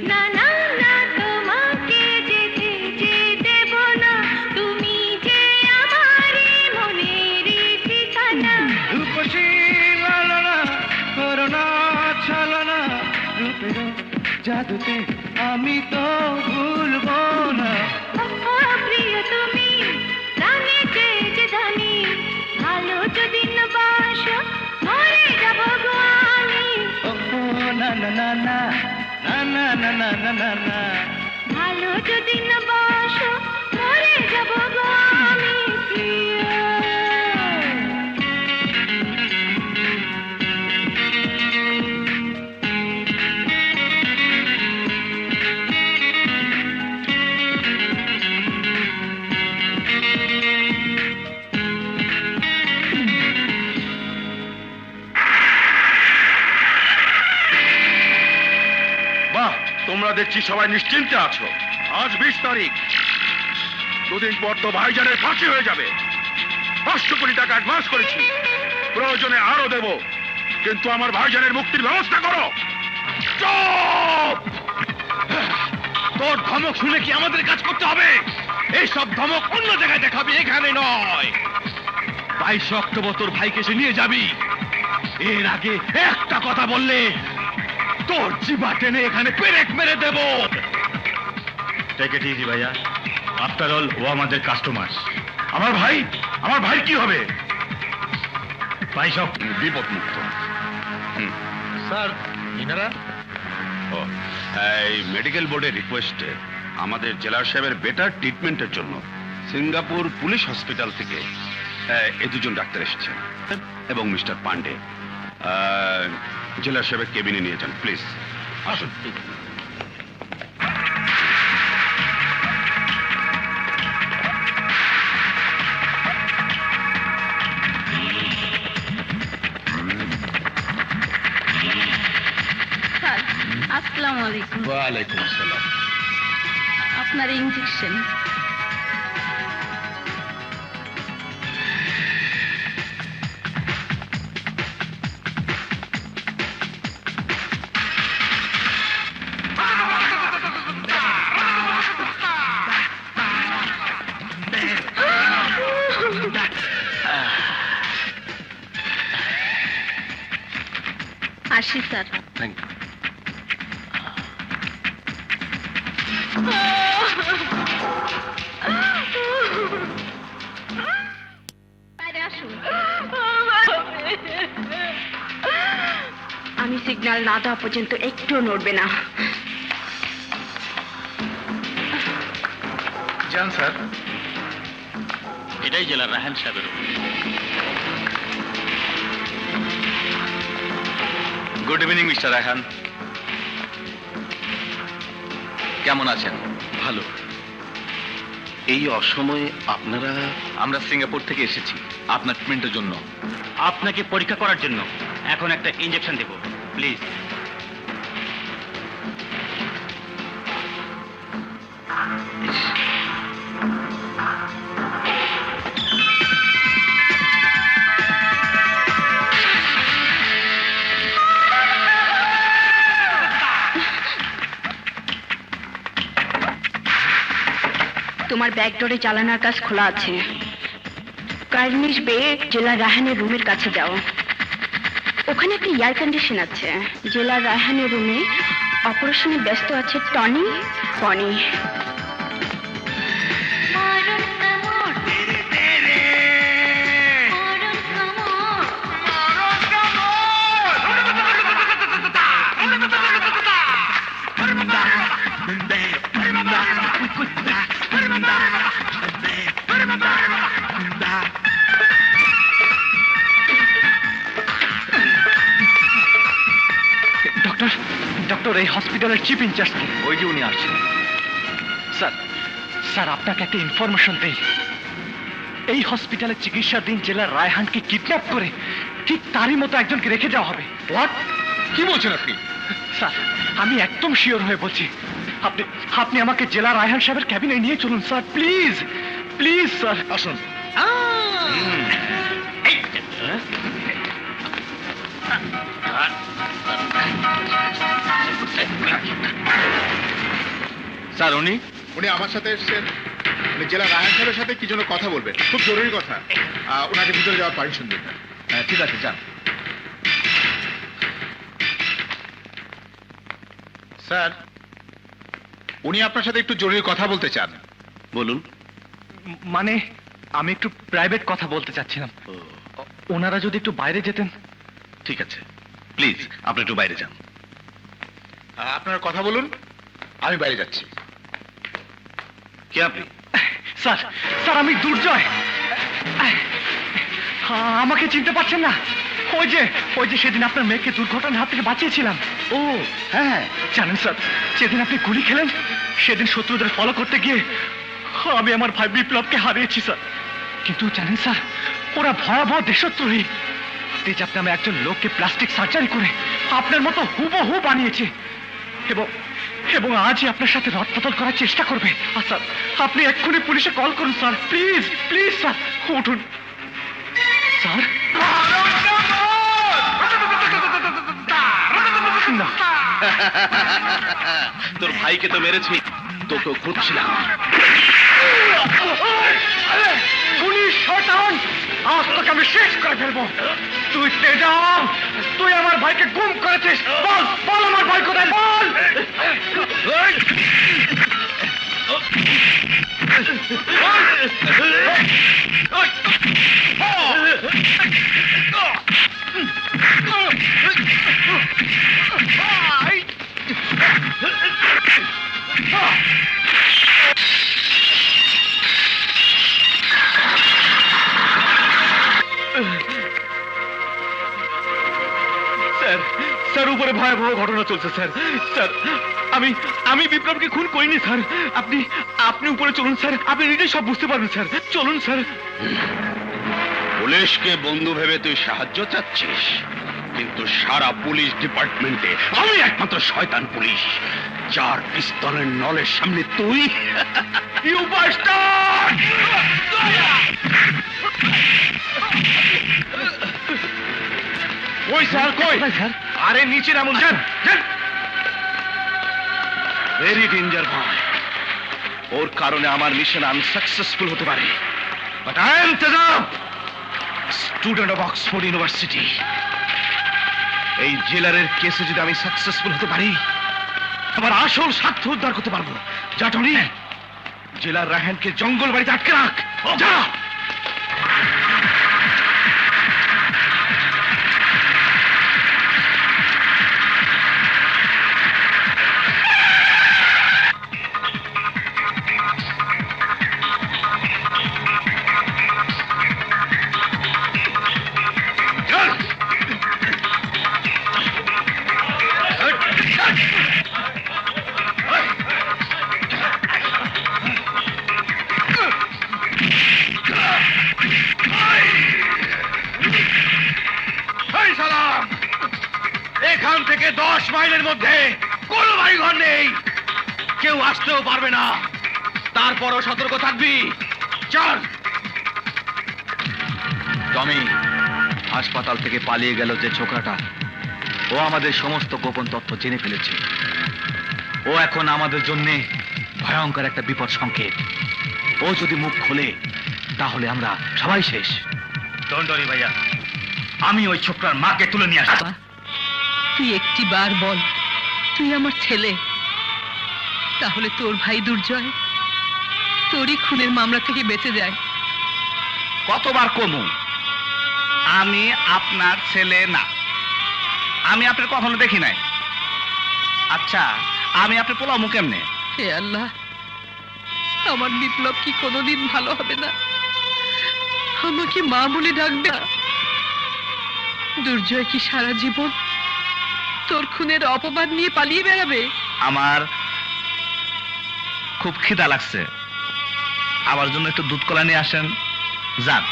না না না, তোমাকে যেতে যে দেব না, তুমি যে আমারই মনেরই ঠিকানা। রূপসী লালনা করোনা ছলনা, রূপের জাদুতে আমি তো ভুলবো না। প্রিয় তুমি জানি যে জানি ভালো যদি না বাসো মরে যাব গো আমি। ও না না না না না না না না না না না। ভালো যদি না বাসো মরে যাব গো আমি প্রিয়। বাহ, তোমরা দেখছি সবাই নিশ্চিন্তে আছো। আজ 20 তারিখ, দুদিন পর তো ভাইজানের ফাঁসি হয়ে যাবে। 500 কোটি টাকা অ্যাডভান্স করেছি, প্রয়োজনে আরো দেব, কিন্তু আমার ভাইজানের মুক্তির ব্যবস্থা করো। চুপ! তোর ধমক শুনে কি আমাদের কাজ করতে হবে? এই সব ধমক অন্য জায়গায় দেখাবি, এখানে নয়। 22 অক্টোবর তোর ভাইকে সে নিয়ে যাবি। এর আগে একটা কথা বললে তোর জিবা টেনে এখানে পেরেক মেরে দেব। টেক ইট ইজি ভাইয়া, আফটার অল ও আমাদের কাস্টমার। আমার ভাই কি হবে? ভাই সব বিপদ মুক্ত। স্যার ইনারা ও, এই মেডিকেল বোর্ডের রিকোয়েস্টে আমাদের জেলার সাহেবের বেটার ট্রিটমেন্টের জন্য সিঙ্গাপুর পুলিশ হসপিটাল থেকে এই দুজন ডাক্তার এসেছেন এবং মিস্টার পান্ডে জেলার সাহেবের কেবিনে নিয়ে যান প্লিজ। আসুন। স্যার আসসালামু আলাইকুম। ওয়ালাইকুম আসসালাম। আপনার ইঞ্জেকশন। আসি স্যার। Thank you. বাইরে আসুন। আমি সিগন্যাল না দেওয়া পর্যন্ত একটু নড়বে না। যান স্যার। এটাই জেলার রায়হান সাহেবের। Good evening mister Raihan. কেমন আছেন? ভালো। এই অসময়ে আপনারা? আমরা সিঙ্গাপুর থেকে এসেছি আপনার ট্রিটমেন্টের জন্য। আপনাকে পরীক্ষা করার জন্য এখন একটা ইনজেকশন দেব, প্লিজ। তোমার ব্যাকডোরে চালানোর কাজ খোলা আছে। কার্নিশ বে জেলা রায়হানের রুমের কাছে যাও। ওখানে একটা এয়ার কন্ডিশন আছে। জেলা রায়হানের রুমে অপারেশনে ব্যস্ত আছে টনি পনি। ডক্টর এই হসপিটালের চিফ ইনচার্জ কে? ওই যে উনি আসছেন। স্যার স্যার আপনাকে একটা ইনফরমেশন দেই। এই হসপিটালে চিকিৎসার দিন জেলার রায়হানকে কিডন্যাপ করে ঠিক তারই মতো একজনকে রেখে যাওয়া হবে। হোয়াট? কি বলছেন আপনি? স্যার আমি একদম শিওর হয়ে বলছি। আপনি আপনি আমাকে জেলা রায়হান সাহেবের ক্যাবিনে নিয়ে চলুন স্যার, প্লিজ প্লিজ স্যার। আসুন। স্যার উনি আমার সাথে এসেছেন। উনি জেলা রায়হান সাহেবের সাথে কি জন্য কথা বলবেন, খুব জরুরি কথা। ওনাকে ভিতরে যাওয়ার পারমিশন দিন। ঠিক আছে যান। স্যার উনি আপনার সাথে একটু জরুরি কথা বলতে চান। বলুন। মানে আমি একটু প্রাইভেট কথা বলতে চাচ্ছিলাম। ওনারা যদি একটু বাইরে যেতেন। ঠিক আছে, প্লিজ আপনি একটু বাইরে যান। আপনারা কথা বলুন, আমি বাইরে যাচ্ছি। কে আপনি? স্যার, স্যার আমি দুর্জয়। আমাকে চিনতে পারছেন না? ওই যে সেদিন আপনার মেয়েকে দুর্ঘটনার হাত থেকে বাঁচিয়েছিলাম। ও হ্যাঁ, জানেন স্যার, যেদিন আপনি গুলি খেলেন সেদিন শত্রুদের ফলো করতে গিয়ে আমি আমার ভাই বিপ্লবকে হারিয়েছি স্যার। কিন্তু জানেন স্যার, ওরা ভয়াবহ দেশদ্রোহী। তেজাব নামে একজন লোককে প্লাস্টিক সার্জারি করে আপনার মতো হুবহু বানিয়েছে এবং আজই আপনার সাথে রদবদল করার চেষ্টা করবে। আর স্যার, আপনি এক্ষুনি পুলিশে কল করুন স্যার, প্লিজ প্লিজ স্যার, উঠুন স্যার। না, তোর ভাইকে তো মেরেছি, তোকেও খুঁজছিলাম। পুলিশ শয়তান, আজ তোকে আমি শেষ করে ফেলবো। তুই তেজাব, তুই আমার ভাইকে গুম করেছিস। বল বল আমার ভাই কোথায়, বল। স্যার, উপরে ভয়াবহ ঘটনা চলছে স্যার। স্যার, আমি বিপ্লবকে খুন করিনি স্যার। আপনি উপরে চলুন স্যার, আপনি নিজেই সব বুঝতে পারবেন স্যার। চলুন স্যার। পুলিশকে বন্ধু ভেবে তুই সাহায্য চাচ্ছিস, কিন্তু সারা পুলিশ ডিপার্টমেন্টে আমি একমাত্র শয়তান পুলিশ, যার পিস্তলের নলের সামনে তুই। You bastard! ওই স্যার কই? স্যার, আরে নিচে নামুন, যান যান। ভেরি ডেঞ্জার বয়, ওর কারণে আমার মিশন আনসাকসেসফুল হতে পারে। But I am Tezaab, student of Oxford university. এই জেলারের কেসে যদি আমি সাকসেসফুল হতে পারি, আমার আসল স্বার্থ উদ্ধার করতে পারবো। যা টনি, জেলার রায়হানকে জঙ্গল বাড়িতে আটকে রাখ। যা। এখান থেকে 10 মাইলের মধ্যে কোনো বাড়িঘর নেই, কেউ আসতেও পারবে না। তারপরও সতর্ক থাকবি। চল। টমি, হাসপাতাল থেকে পালিয়ে গেল যে ছোকরাটা, ও আমাদের সমস্ত গোপন তথ্য জেনে ফেলেছে। ও এখন আমাদের জন্য ভয়ঙ্কর একটা বিপদ সংকেত। ও যদি মুখ খোলে তাহলে আমরা সবাই শেষ। ডোন্ট ওয়ারি ভাইয়া, আমি ওই ছোকরার মাকে তুলে নিয়ে আসবো। তুই একটি বার বল তুই আমার ছেলে, তাহলে তোর ভাই দুর্জয় তোরই খুনের মামলা থেকে বেঁচে যায়। কতবার কমু আমি আপনার ছেলে না, আমি আপনার কখনো দেখি নাই। আচ্ছা, আমি আপনার পোলামু কেমনে? হে আল্লাহ, আমার বিপ্লব কি কোনোদিন ভালো হবে না? আমাকে মা বলে ডাকবে না? দুর্জয় কি সারা জীবন তোর খুনের অপবাদ নিয়ে পালিয়ে বেড়াবে? আমার খুব খিদা লাগছে, আমার জন্য একটু দুধ কলা নিয়ে আসেন। যান।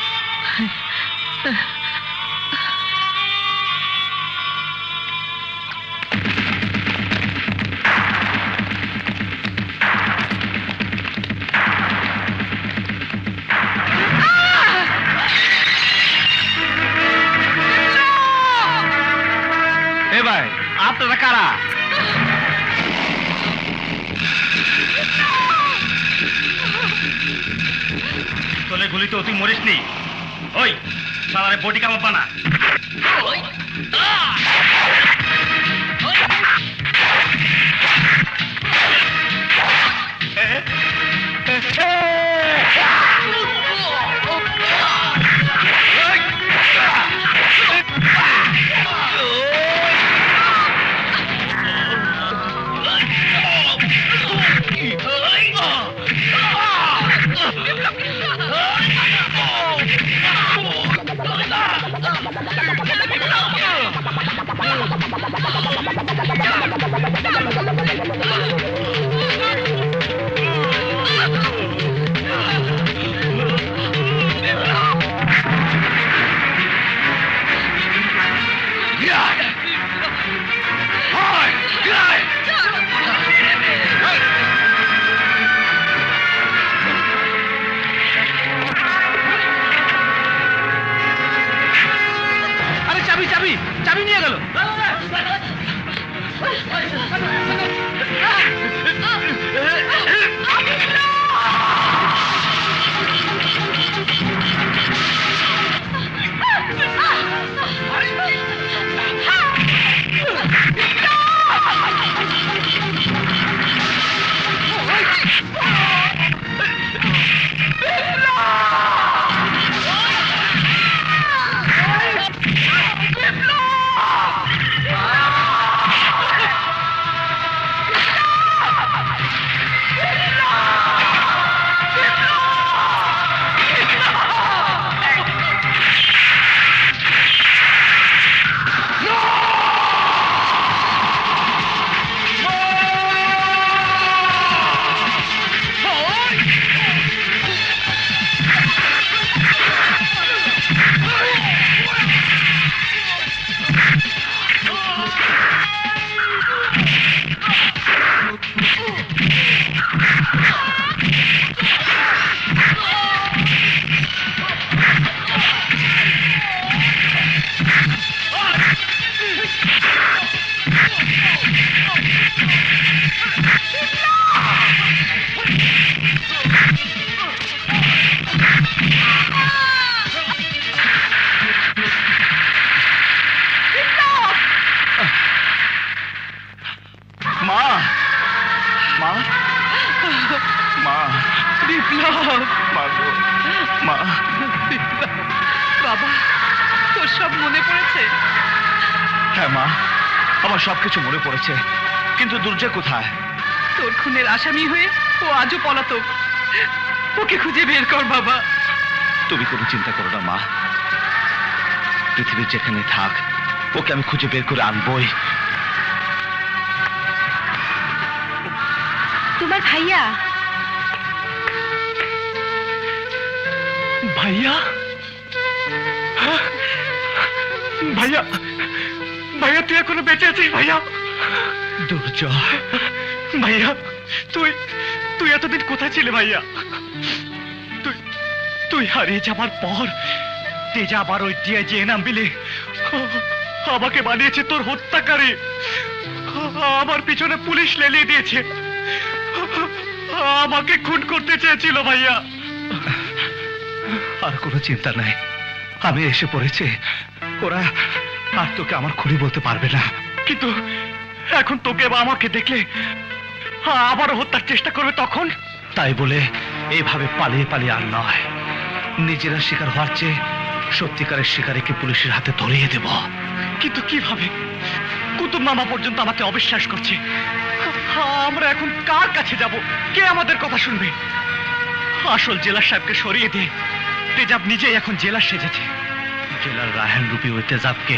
এ ভাই, আপনারা কারা? তোলে গুলিতে তুই মরিসনি। ওই সালারে বডি কাবাব বানা। আরে চাবি চাবি চাবি নিয়ে গেল। মা মা মা বিপ্লব, মা গো, মা বাবা, তোর সব মনে পড়েছে? হ্যাঁ মা, আমার সবকিছু মনে পড়েছে, কিন্তু দুর্জয় কোথায়? তোর খুনের আসামি হয়ে ও আজও পলাতক। ওকে খুঁজে বের কর বাবা। তুমি কোনো চিন্তা করো না মা, পৃথিবীর যেখানে থাক ওকে আমি খুঁজে বের করে আনবই। তোমার ভাইয়া ভাইয়া হ্যাঁ? ভাইয়া ভাইয়া তুই এখনো বেঁচে আছিস ভাইয়া? দুর্জয় ভাইয়া তুই তুই এতদিন কোথায় ছিলে ভাইয়া? তুই তুই হারিয়ে যাবার পর তেজা আবার ওই ডিআইজি এনাম মিলে আমাকে বানিয়েছে তোর হত্যাকারী। আমার পিছনে পুলিশ লেলিয়ে দিয়েছে, আমাকে খুন করতে চেয়েছিল ভাইয়া। আর কোনো চিন্তা নাই, আমি এসে পড়েছি। ওরা আর তোকে আমার খুনি বলতে পারবে না। কিন্তু এখন তোকে বা আমাকে দেখলে আবারও হত্যার চেষ্টা করবে তখন? তাই বলে এইভাবে পালিয়ে পালিয়ে আর নয়, নিজেরা শিকার হওয়ার চেয়ে সত্যিকারের শিকারীকে পুলিশের হাতে ধরিয়ে দেব। কিন্তু কিভাবে? কুতুব মামা পর্যন্ত আমাকে অবিশ্বাস করছে। আমরা এখন কার কাছে যাব? কে আমাদের কথা শুনবে? আসল জেলার সাহেবকে সরিয়ে দিয়ে তেজাব নিজেই এখন জেলার সেজেছে। জেলার রায়হান রূপী ওই তেজাবকে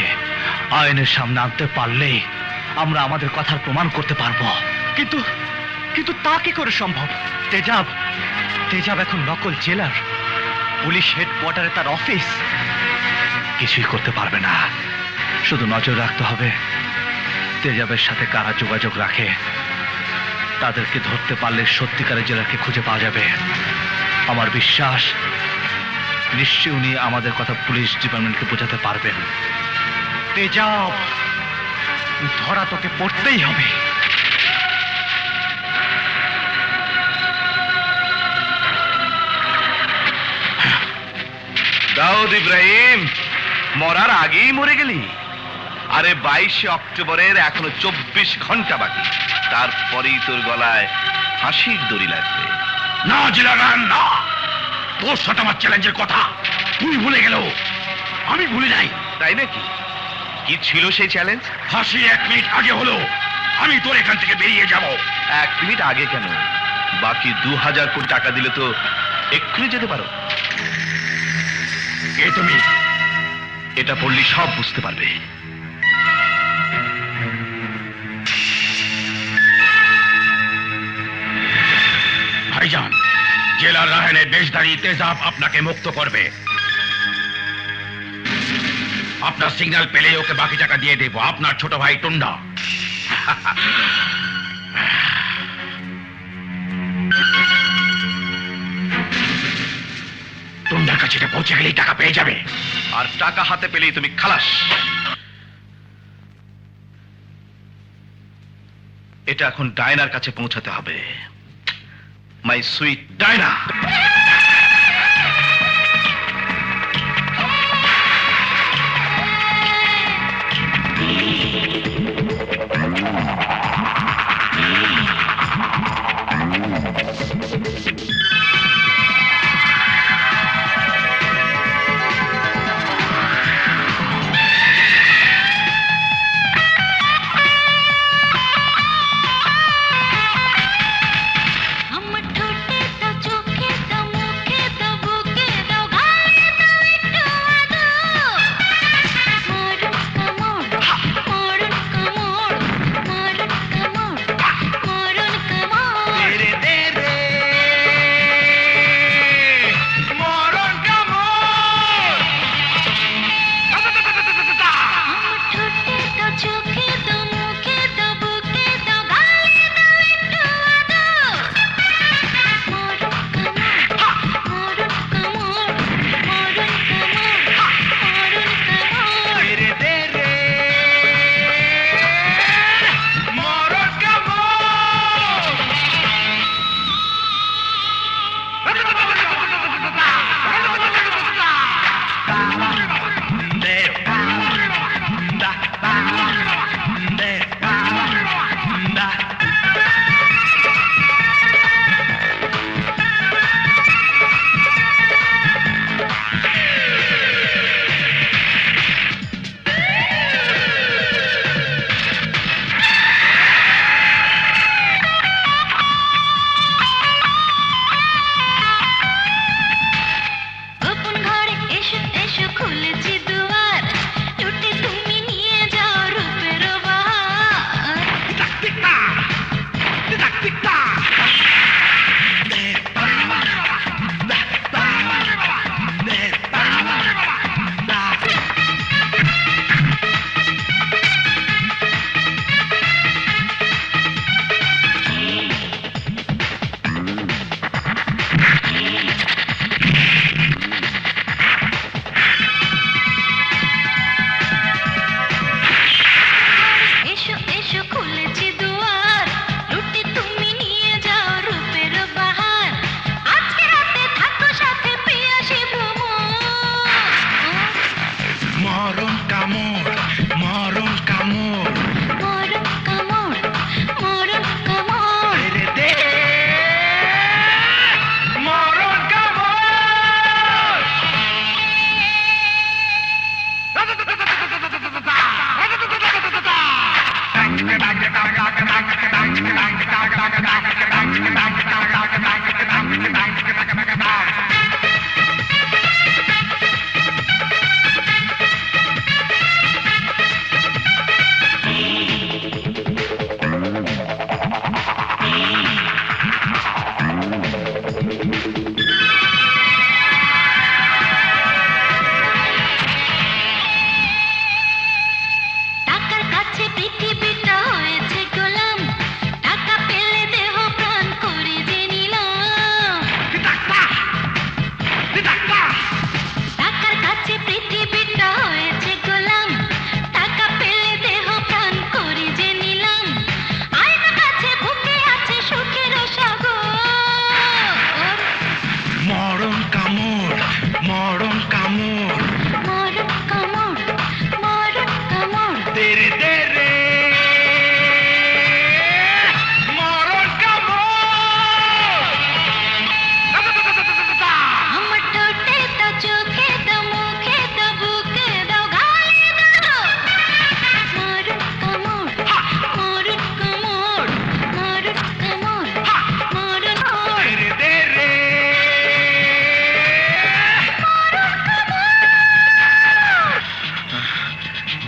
আইনের সামনে আনতে পারলেই আমরা আমাদের কথার প্রমাণ করতে পারবো। কিন্তু কিন্তু তা কি করে সম্ভব? তেজাব তেজাব এখন নকল জেলার, পুলিশ হেডকোয়ার্টারে তার অফিস। কিছুই করতে পারবে না, শুধু নজর রাখতে হবে তেজাবের সাথে কারা যোগাযোগ রাখে। তাদেরকে ধরতে পারলে সত্যিকারের জেলাকে খুঁজে পাওয়া যাবে। আমার বিশ্বাস নিশ্চয়ই উনি আমাদের কথা পুলিশ ডিপার্টমেন্টকে বোঝাতে পারবেন। তেজাব ধরা তোকে পড়তেই হবে। দাউদ ইব্রাহিম, মরার আগেই মরে গেলি? আরে 22 অক্টোবরের এখনো 24 ঘন্টা বাকি, তারপরেই তোর গলায় ফাঁসির দড়ি লাগবে। না জিলাগান না, তোর সাথে আমার চ্যালেঞ্জের কথা তুই ভুলে গেল, আমি ভুলে যাই। তাই নাকি? কি ছিল সেই চ্যালেঞ্জ? ফাঁসি 1 মিনিট আগে হলো আমি তোর এখান থেকে বেরিয়ে যাব। 1 মিনিট আগে কেন? বাকি 2000 কোটি টাকা দিলে তো এক্ষুনি যেতে পারো। কে তুমি? এটা পড়লি সব বুঝতে পারবে। ভাইজান, জেলার রায়হানের বেশধারী তেজাব আপনাকে মুক্ত করবে। আপনার সিগন্যাল পেলে ওকে বাকি টাকা দিয়ে দেবো, আপনার ছোট ভাই টুন্ডা। টুন্ডার কাছে এটা পৌঁছে গেলেই টাকা পেয়ে যাবে। আর টাকা হাতে পেলেই তুমি খালাস। এটা এখন ডায়নার কাছে পৌঁছাতে হবে। My sweet Diana.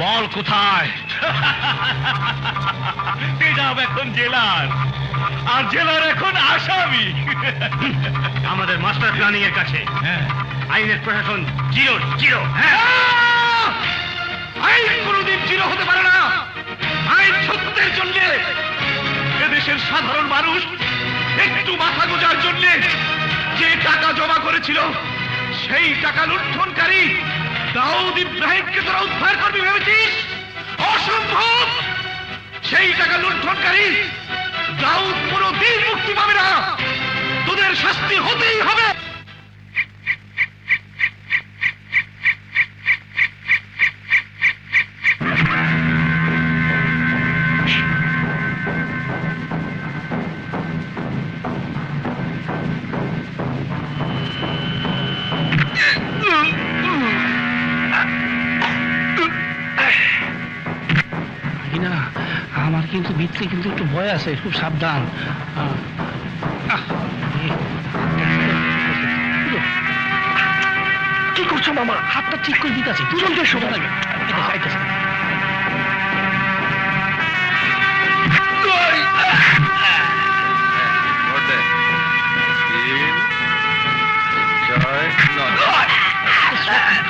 বল কোথায়? তেজাব এখন জেলার, আর জেলার এখন আসামি। আমাদের মাস্টার প্ল্যানিং এর কাছে আইনের প্রশাসন জিরো জিরো। আইন কোনোদিন চির হতে পারে না। আইন সত্যের জন্য এদেশের সাধারণ মানুষ একটু মাথা গোজার জন্য যে টাকা জমা করেছিল, সেই টাকা লুণ্ঠনকারী দাউদ ইব্রাহিমকে তোরা উদ্ধার করবি ভেবেছিস? অসম্ভব। সেই টাকা লুণ্ঠনকারী দাউদ কোনোদিন মুক্তি পাবে না। তোদের শাস্তি হতেই হবে। না, আমার কিন্তু ভিতরে কিন্তু একটু ভয় আছে, খুব সাবধান। কি করছো মামা? হাতটা ঠিক করে দিতে আছে, দুজনকে শোনা লাগে।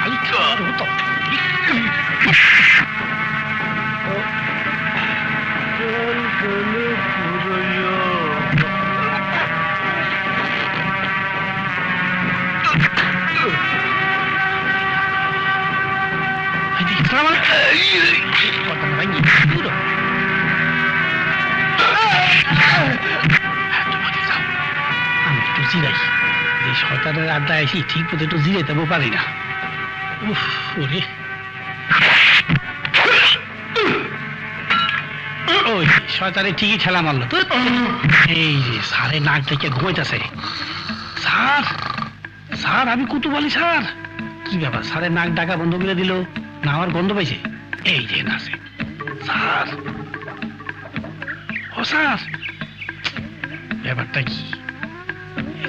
খালি খাওয়ার হতো। আমি একটু জিরাই, এই শয়তানের আড্ডা এসি ঠিক মতো একটু জিরাইতেও পারি না। উফ, ওরে ওই শয়তানে ঠিকই ঠেলা মারলো। এই যে স্যারের নাক থেকে ঘুমাইতেছে। স্যার, স্যার আমি কুতুবালি স্যার। কি ব্যাপার, স্যারের নাক ডাকা বন্ধ করে দিল না? আমার গন্ধ পাইছে। এই যে নাচে স্যার। ও স্যার, ব্যাপারটা কি?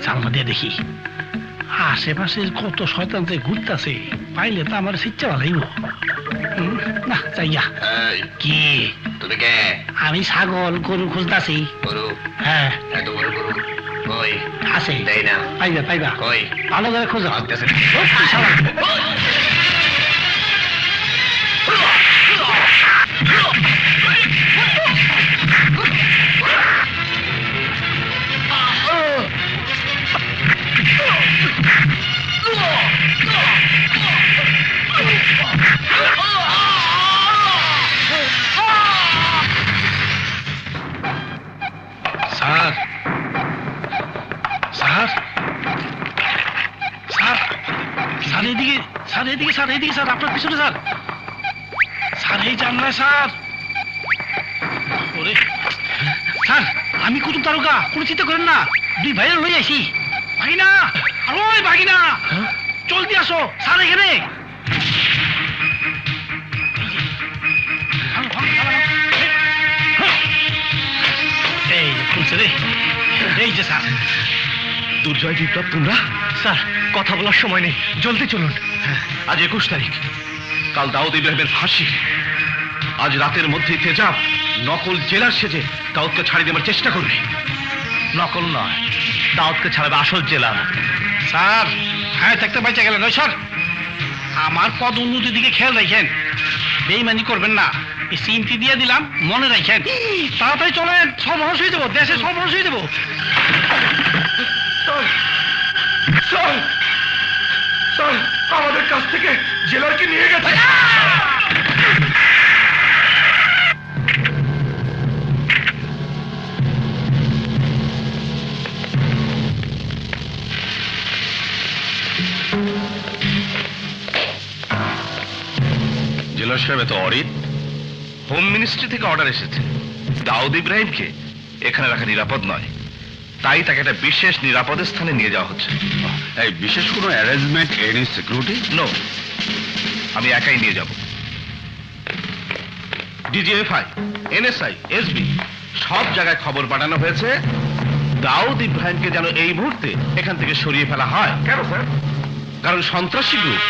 জানলা দিয়ে দেখি আশেপাশে কত শয়তান যে ঘুরতেছে, পাইলে তো আমার শিক্ষা ভালোইব না। যাইয়া কি তুমি কে? আমি ছাগল গরু খুঁজতাছি। গরু? হ্যাঁ, এত বড় গরু কই? আছে। দেই না। পাইবা পাইবা। কই? ভালো করে খোঁজো। আসতেছে। স্যার, স্যার, স্যার, স্যার এদিকে, স্যার এদিকে, স্যার এদিকে, স্যার আপনার পিছনে স্যার। স্যার এই জানলায় স্যার। ওরে স্যার, আমি কুতুব তারকা, কোনো চিন্তা করেন না। দুই ভাইয়ের লই আইছি। ভাগিনা, ওই ভাগিনা, জলদি আসো, স্যার এখানে। এই যে খুলছে রে, এই যে স্যার। দুর্জয় বিপ্লব তোমরা? স্যার কথা বলার সময় নেই, জলদি চলুন। আজ 21 তারিখ, কাল দাউদ ইব্রাহিমের ফাঁসি। আজ রাতের মধ্যেই তেজাব নকল জেলার সেজে দাউদকে ছাড়িয়ে দেওয়ার চেষ্টা করবে। নকল নয়, দাউদকে ছাড়াবে আসল জেলা। স্যার, হ্যাঁ থাকতে বাইচা গেলেন। ওই স্যার, আমার পদ উন্নতির দিকে খেয়াল রাখেন, বেইমানি করবেন না। এই সিমটি দিয়ে দিলাম, মনে রাখেন। তাড়াতাড়ি চলেন, সর্বনাশ হয়ে যাবো, দেশে সর্বনাশ হয়ে যাবো। স্যার, স্যার আমাদের কাছ থেকে জেলারকে নিয়ে গেছে। জেলার সাহেব এত অরিত। হোম মিনিস্ট্রি থেকে অর্ডার এসেছে, দাউদ ইব্রাহিমকে এখানে রাখা নিরাপদ নয়, তাই তাকে একটা বিশেষ নিরাপদের স্থানে নিয়ে যাওয়া হচ্ছে। এই বিশেষ কোনো অ্যারেঞ্জমেন্ট, এনি সিকিউরিটি? নো, আমি একাই নিয়ে যাব। ডিজিএফআই, এনএসআই, এসবি সব জায়গায় খবর পাঠানো হয়েছে দাউদ ইব্রাহিমকে যেন এই মুহূর্তে এখান থেকে সরিয়ে ফেলা হয়। কেন স্যার? কারণ সন্ত্রাসী গ্রুপ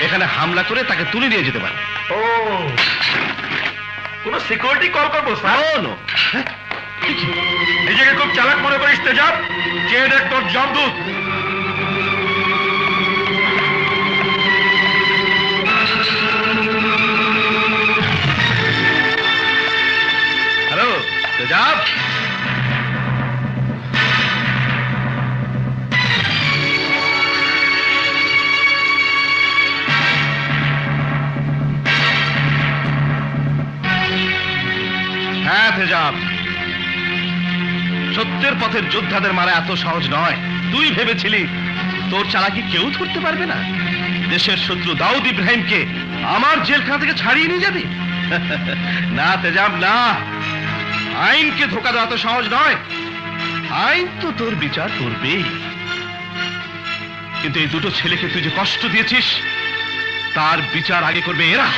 এখানে হামলা করে তাকে তুলে নিয়ে যেতে পারে। ও, কোন সিকিউরিটি কল করবো স্যার? নো, নিজেকে খুব চালাক মনে করিস তেজাব? চেয়ে দেখ তোর জমদূত। তেজাব, হ্যাঁ তেজাব, সত্যের পথের যোদ্ধাদের মারা এত সহজ নয়। তুই ভেবেছিলি তোর চালাকি কেউ ধরতে পারবে না? দেশের শত্রু দাউদ ইব্রাহিমকে আমার জেলখানা থেকে ছাড়িয়ে নিয়ে যাবি? না তেজাব না, আইনকে ধোকা দেওয়া তো সহজ নয়। আইন তো তোর বিচার করবেই, কিন্তু এই দুটো ছেলেকে তুই যে কষ্ট দিয়েছিস তার বিচার আগে করবে এরা।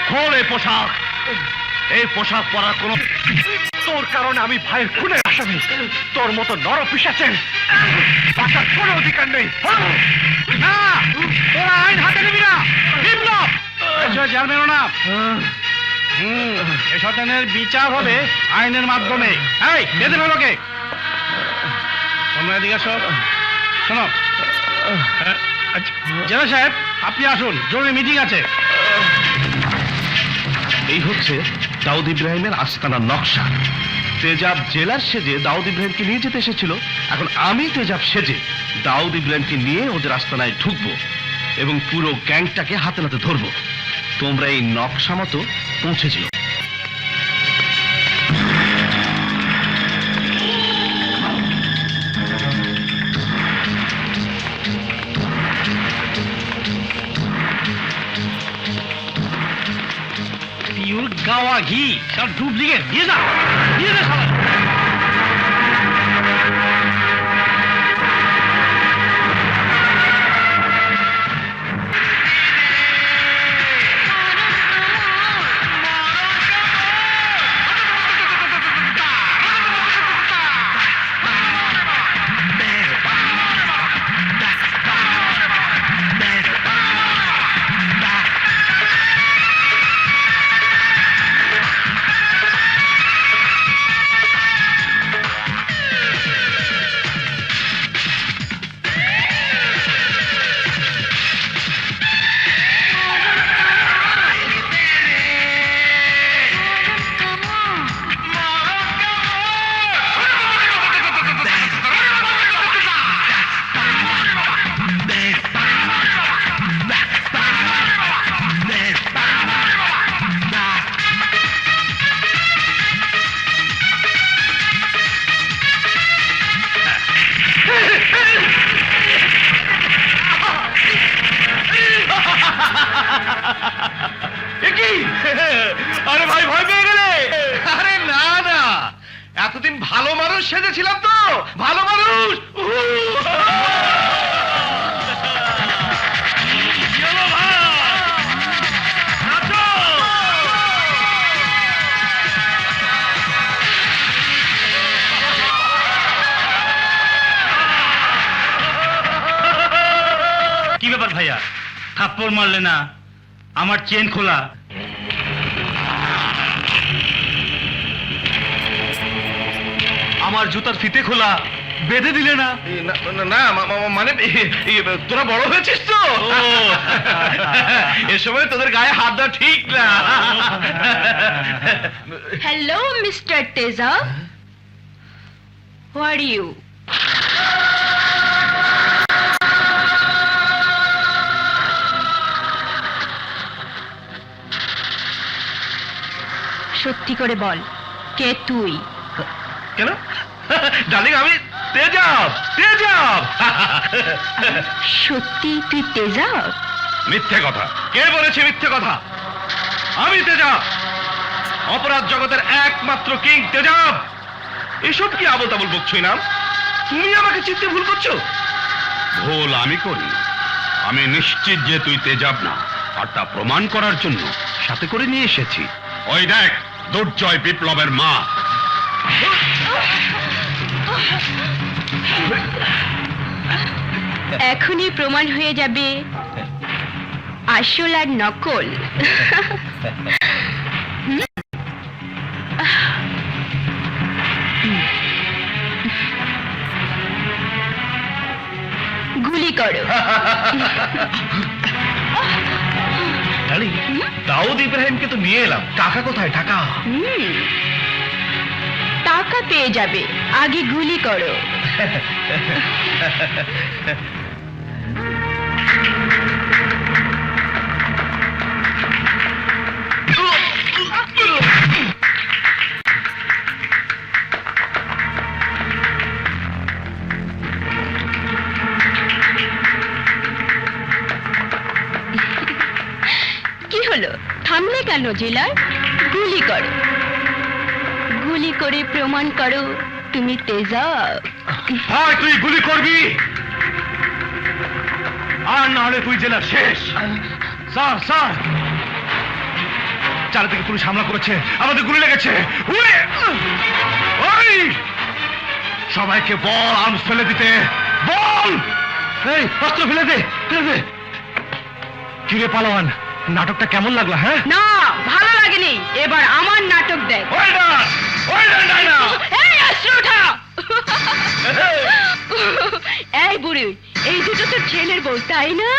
খোল এই পোশাক। এই পোশাক পরার কোন তোর কারণে আমি ভাইয়ের খুনের আসামি। তোর মতো নর পিশাচের বাঁচার কোনো অধিকার নেই। না, তোরা আইন হাতে নিবি না। বিপ্লব, জাল মেরো না। এই শয়তানের বিচার হবে আইনের মাধ্যমে। এই বেঁধে ফেলো কে? তোমরা এদিকে আসো। শোনো, জেলা সাহেব আপনি আসুন, জরুরি মিটিং আছে। এই হচ্ছে দাউদ ইব্রাহিমের আস্তানার নকশা। তেজাব জেলার সেজে দাউদ ইব্রাহিমকে নিয়ে যেতে এসেছিল। এখন আমি তেজাব সেজে দাউদ ইব্রাহিমকে নিয়ে ওদের আস্তানায় ঢুকবো এবং পুরো গ্যাংটাকে হাতে নাতে ধরবো। তোমরা এই নকশা মতো পৌঁছেছিল। পিওর গাওয়া ঘি, সব ডুপ্লিকেট। দিয়ে যা, দিয়ে যা সবাই। আরে ভাই, ভয় পেয়ে গেলে? আরে না না, এতদিন ভালো মানুষ সেজেছিলাম তো, ভালো মানুষ। কি ব্যাপার ভাইয়া, থাপ্পড় মারলে না? আমার চেন খোলা। আমার জুতার ফিতে খোলা, বেঁধে দিলে না? না মানে তোরা বড় হয়েছিস তো, এ সময় তোদের গায়ে হাত দেওয়া ঠিক না। Hello mister Tezaab, who are you? সত্যি করে বল, কে তুই? কেন ডার্লিং, আমি তেজাব। তেজাব সত্যি তুই তেজাব? মিথ্যে কথা। কে বলেছে মিথ্যে কথা? আমি তেজাব, অপরাধ জগতের একমাত্র কিং তেজাব। এসব কি আবল তাবল বকছই না? তুমি আমাকে চিনতে ভুল করছো। ভুল আমি করি, আমি নিশ্চিত যে তুই তেজাব না, আর তা প্রমাণ করার জন্য সাথে করে নিয়ে এসেছি। ওই দেখ, দুর্জয় বিপ্লবের মা। এখনই প্রমাণ হয়ে যাবে আসল আর নকল। গুলি করো। দাউদ ইব্রাহিমকে তো নিয়ে এলাম, টাকা কোথায়? টাকা টাকা পেয়ে যাবে, আগে গুলি করো। কি হলো, থামলে কেন জেলার? গুলি করো, গুলি করে প্রমাণ করো তুমি তেজাব। হয় তুই গুলি করবি, আর না হলে তুই জেলার শেষ। স্যার স্যার, চারিদিকে পুলিশ হামলা করেছে, আমাদের গুলি লেগেছে। ওই সবাইকে বল আর্মস ফেলে দিতে, বল। এই অস্ত্র ফেলে দে, ফেলে দে। কিরে পালোয়ান, নাটকটা কেমন লাগলো? হ্যাঁ না, ভালো লাগেনি, এবার আমার নাটক দেখ। এই অস্ত্র উঠা। এই বুড়ি, এই দুটো তো ছেলের বউ, তাই না?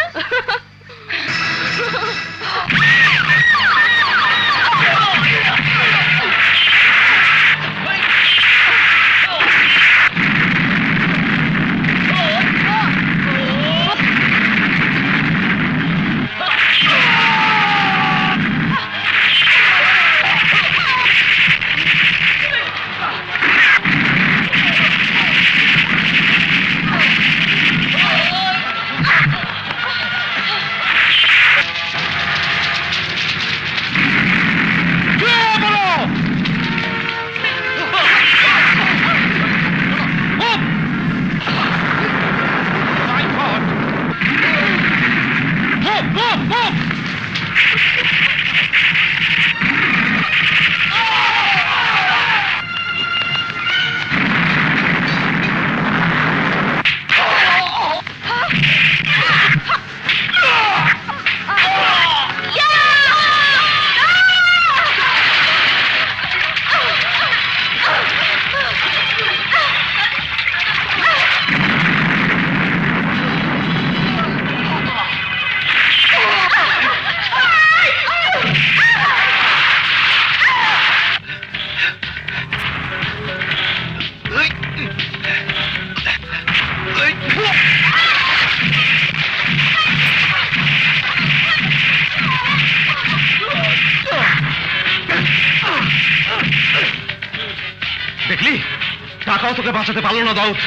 দেখলি, টাকাও তোকে বাঁচাতে পারলো না দাউদ।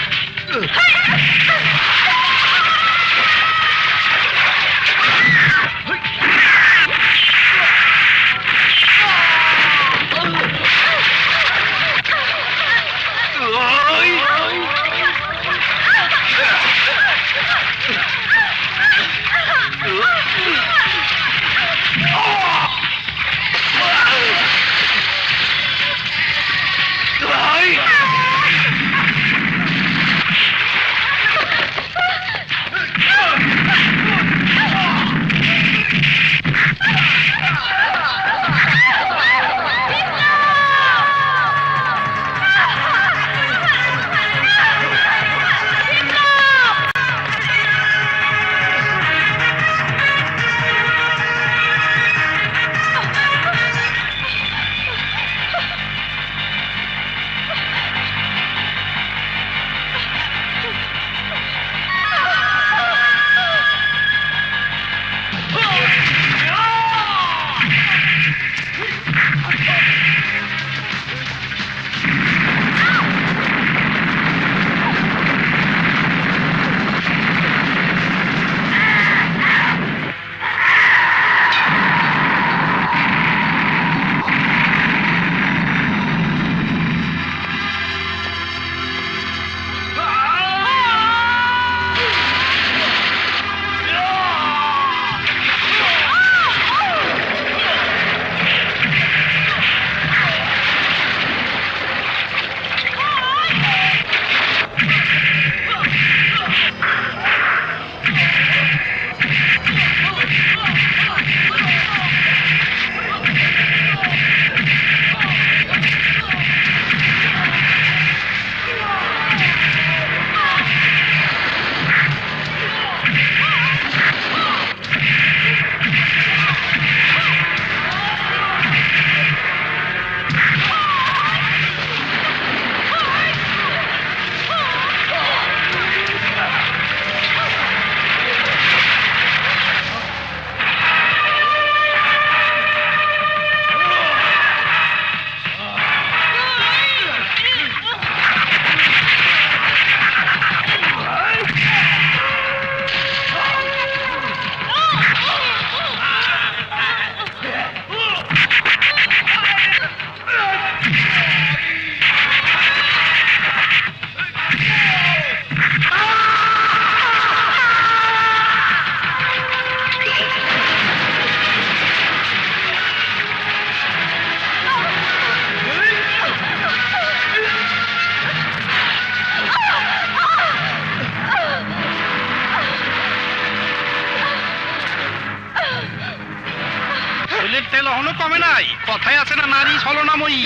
কখনো কমে নাই। কথায় আছে না, নারী ছলনাময়ী,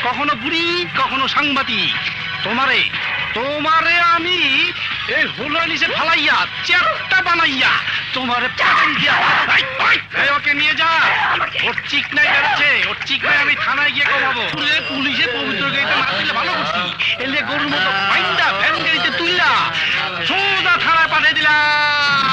কখনো বুড়ি কখনো সাংবাদিক। তোমারে আমি এই হুলোর নিচে ফালাইয়া চেয়ারটা বানাইয়া তোমারে পাঠান দিয়া ওকে নিয়ে যা। ওর চিকনাই বেড়েছে, ওর চিকনাই আমি থানায় গিয়ে কমাবো। পুলিশে পবিত্র গাড়িতে না দিলে ভালো করছি, এলে গরুর মতো বাইন্দা ভ্যান গাড়িতে তুইলা সোজা থানায় পাঠিয়ে দিলাম।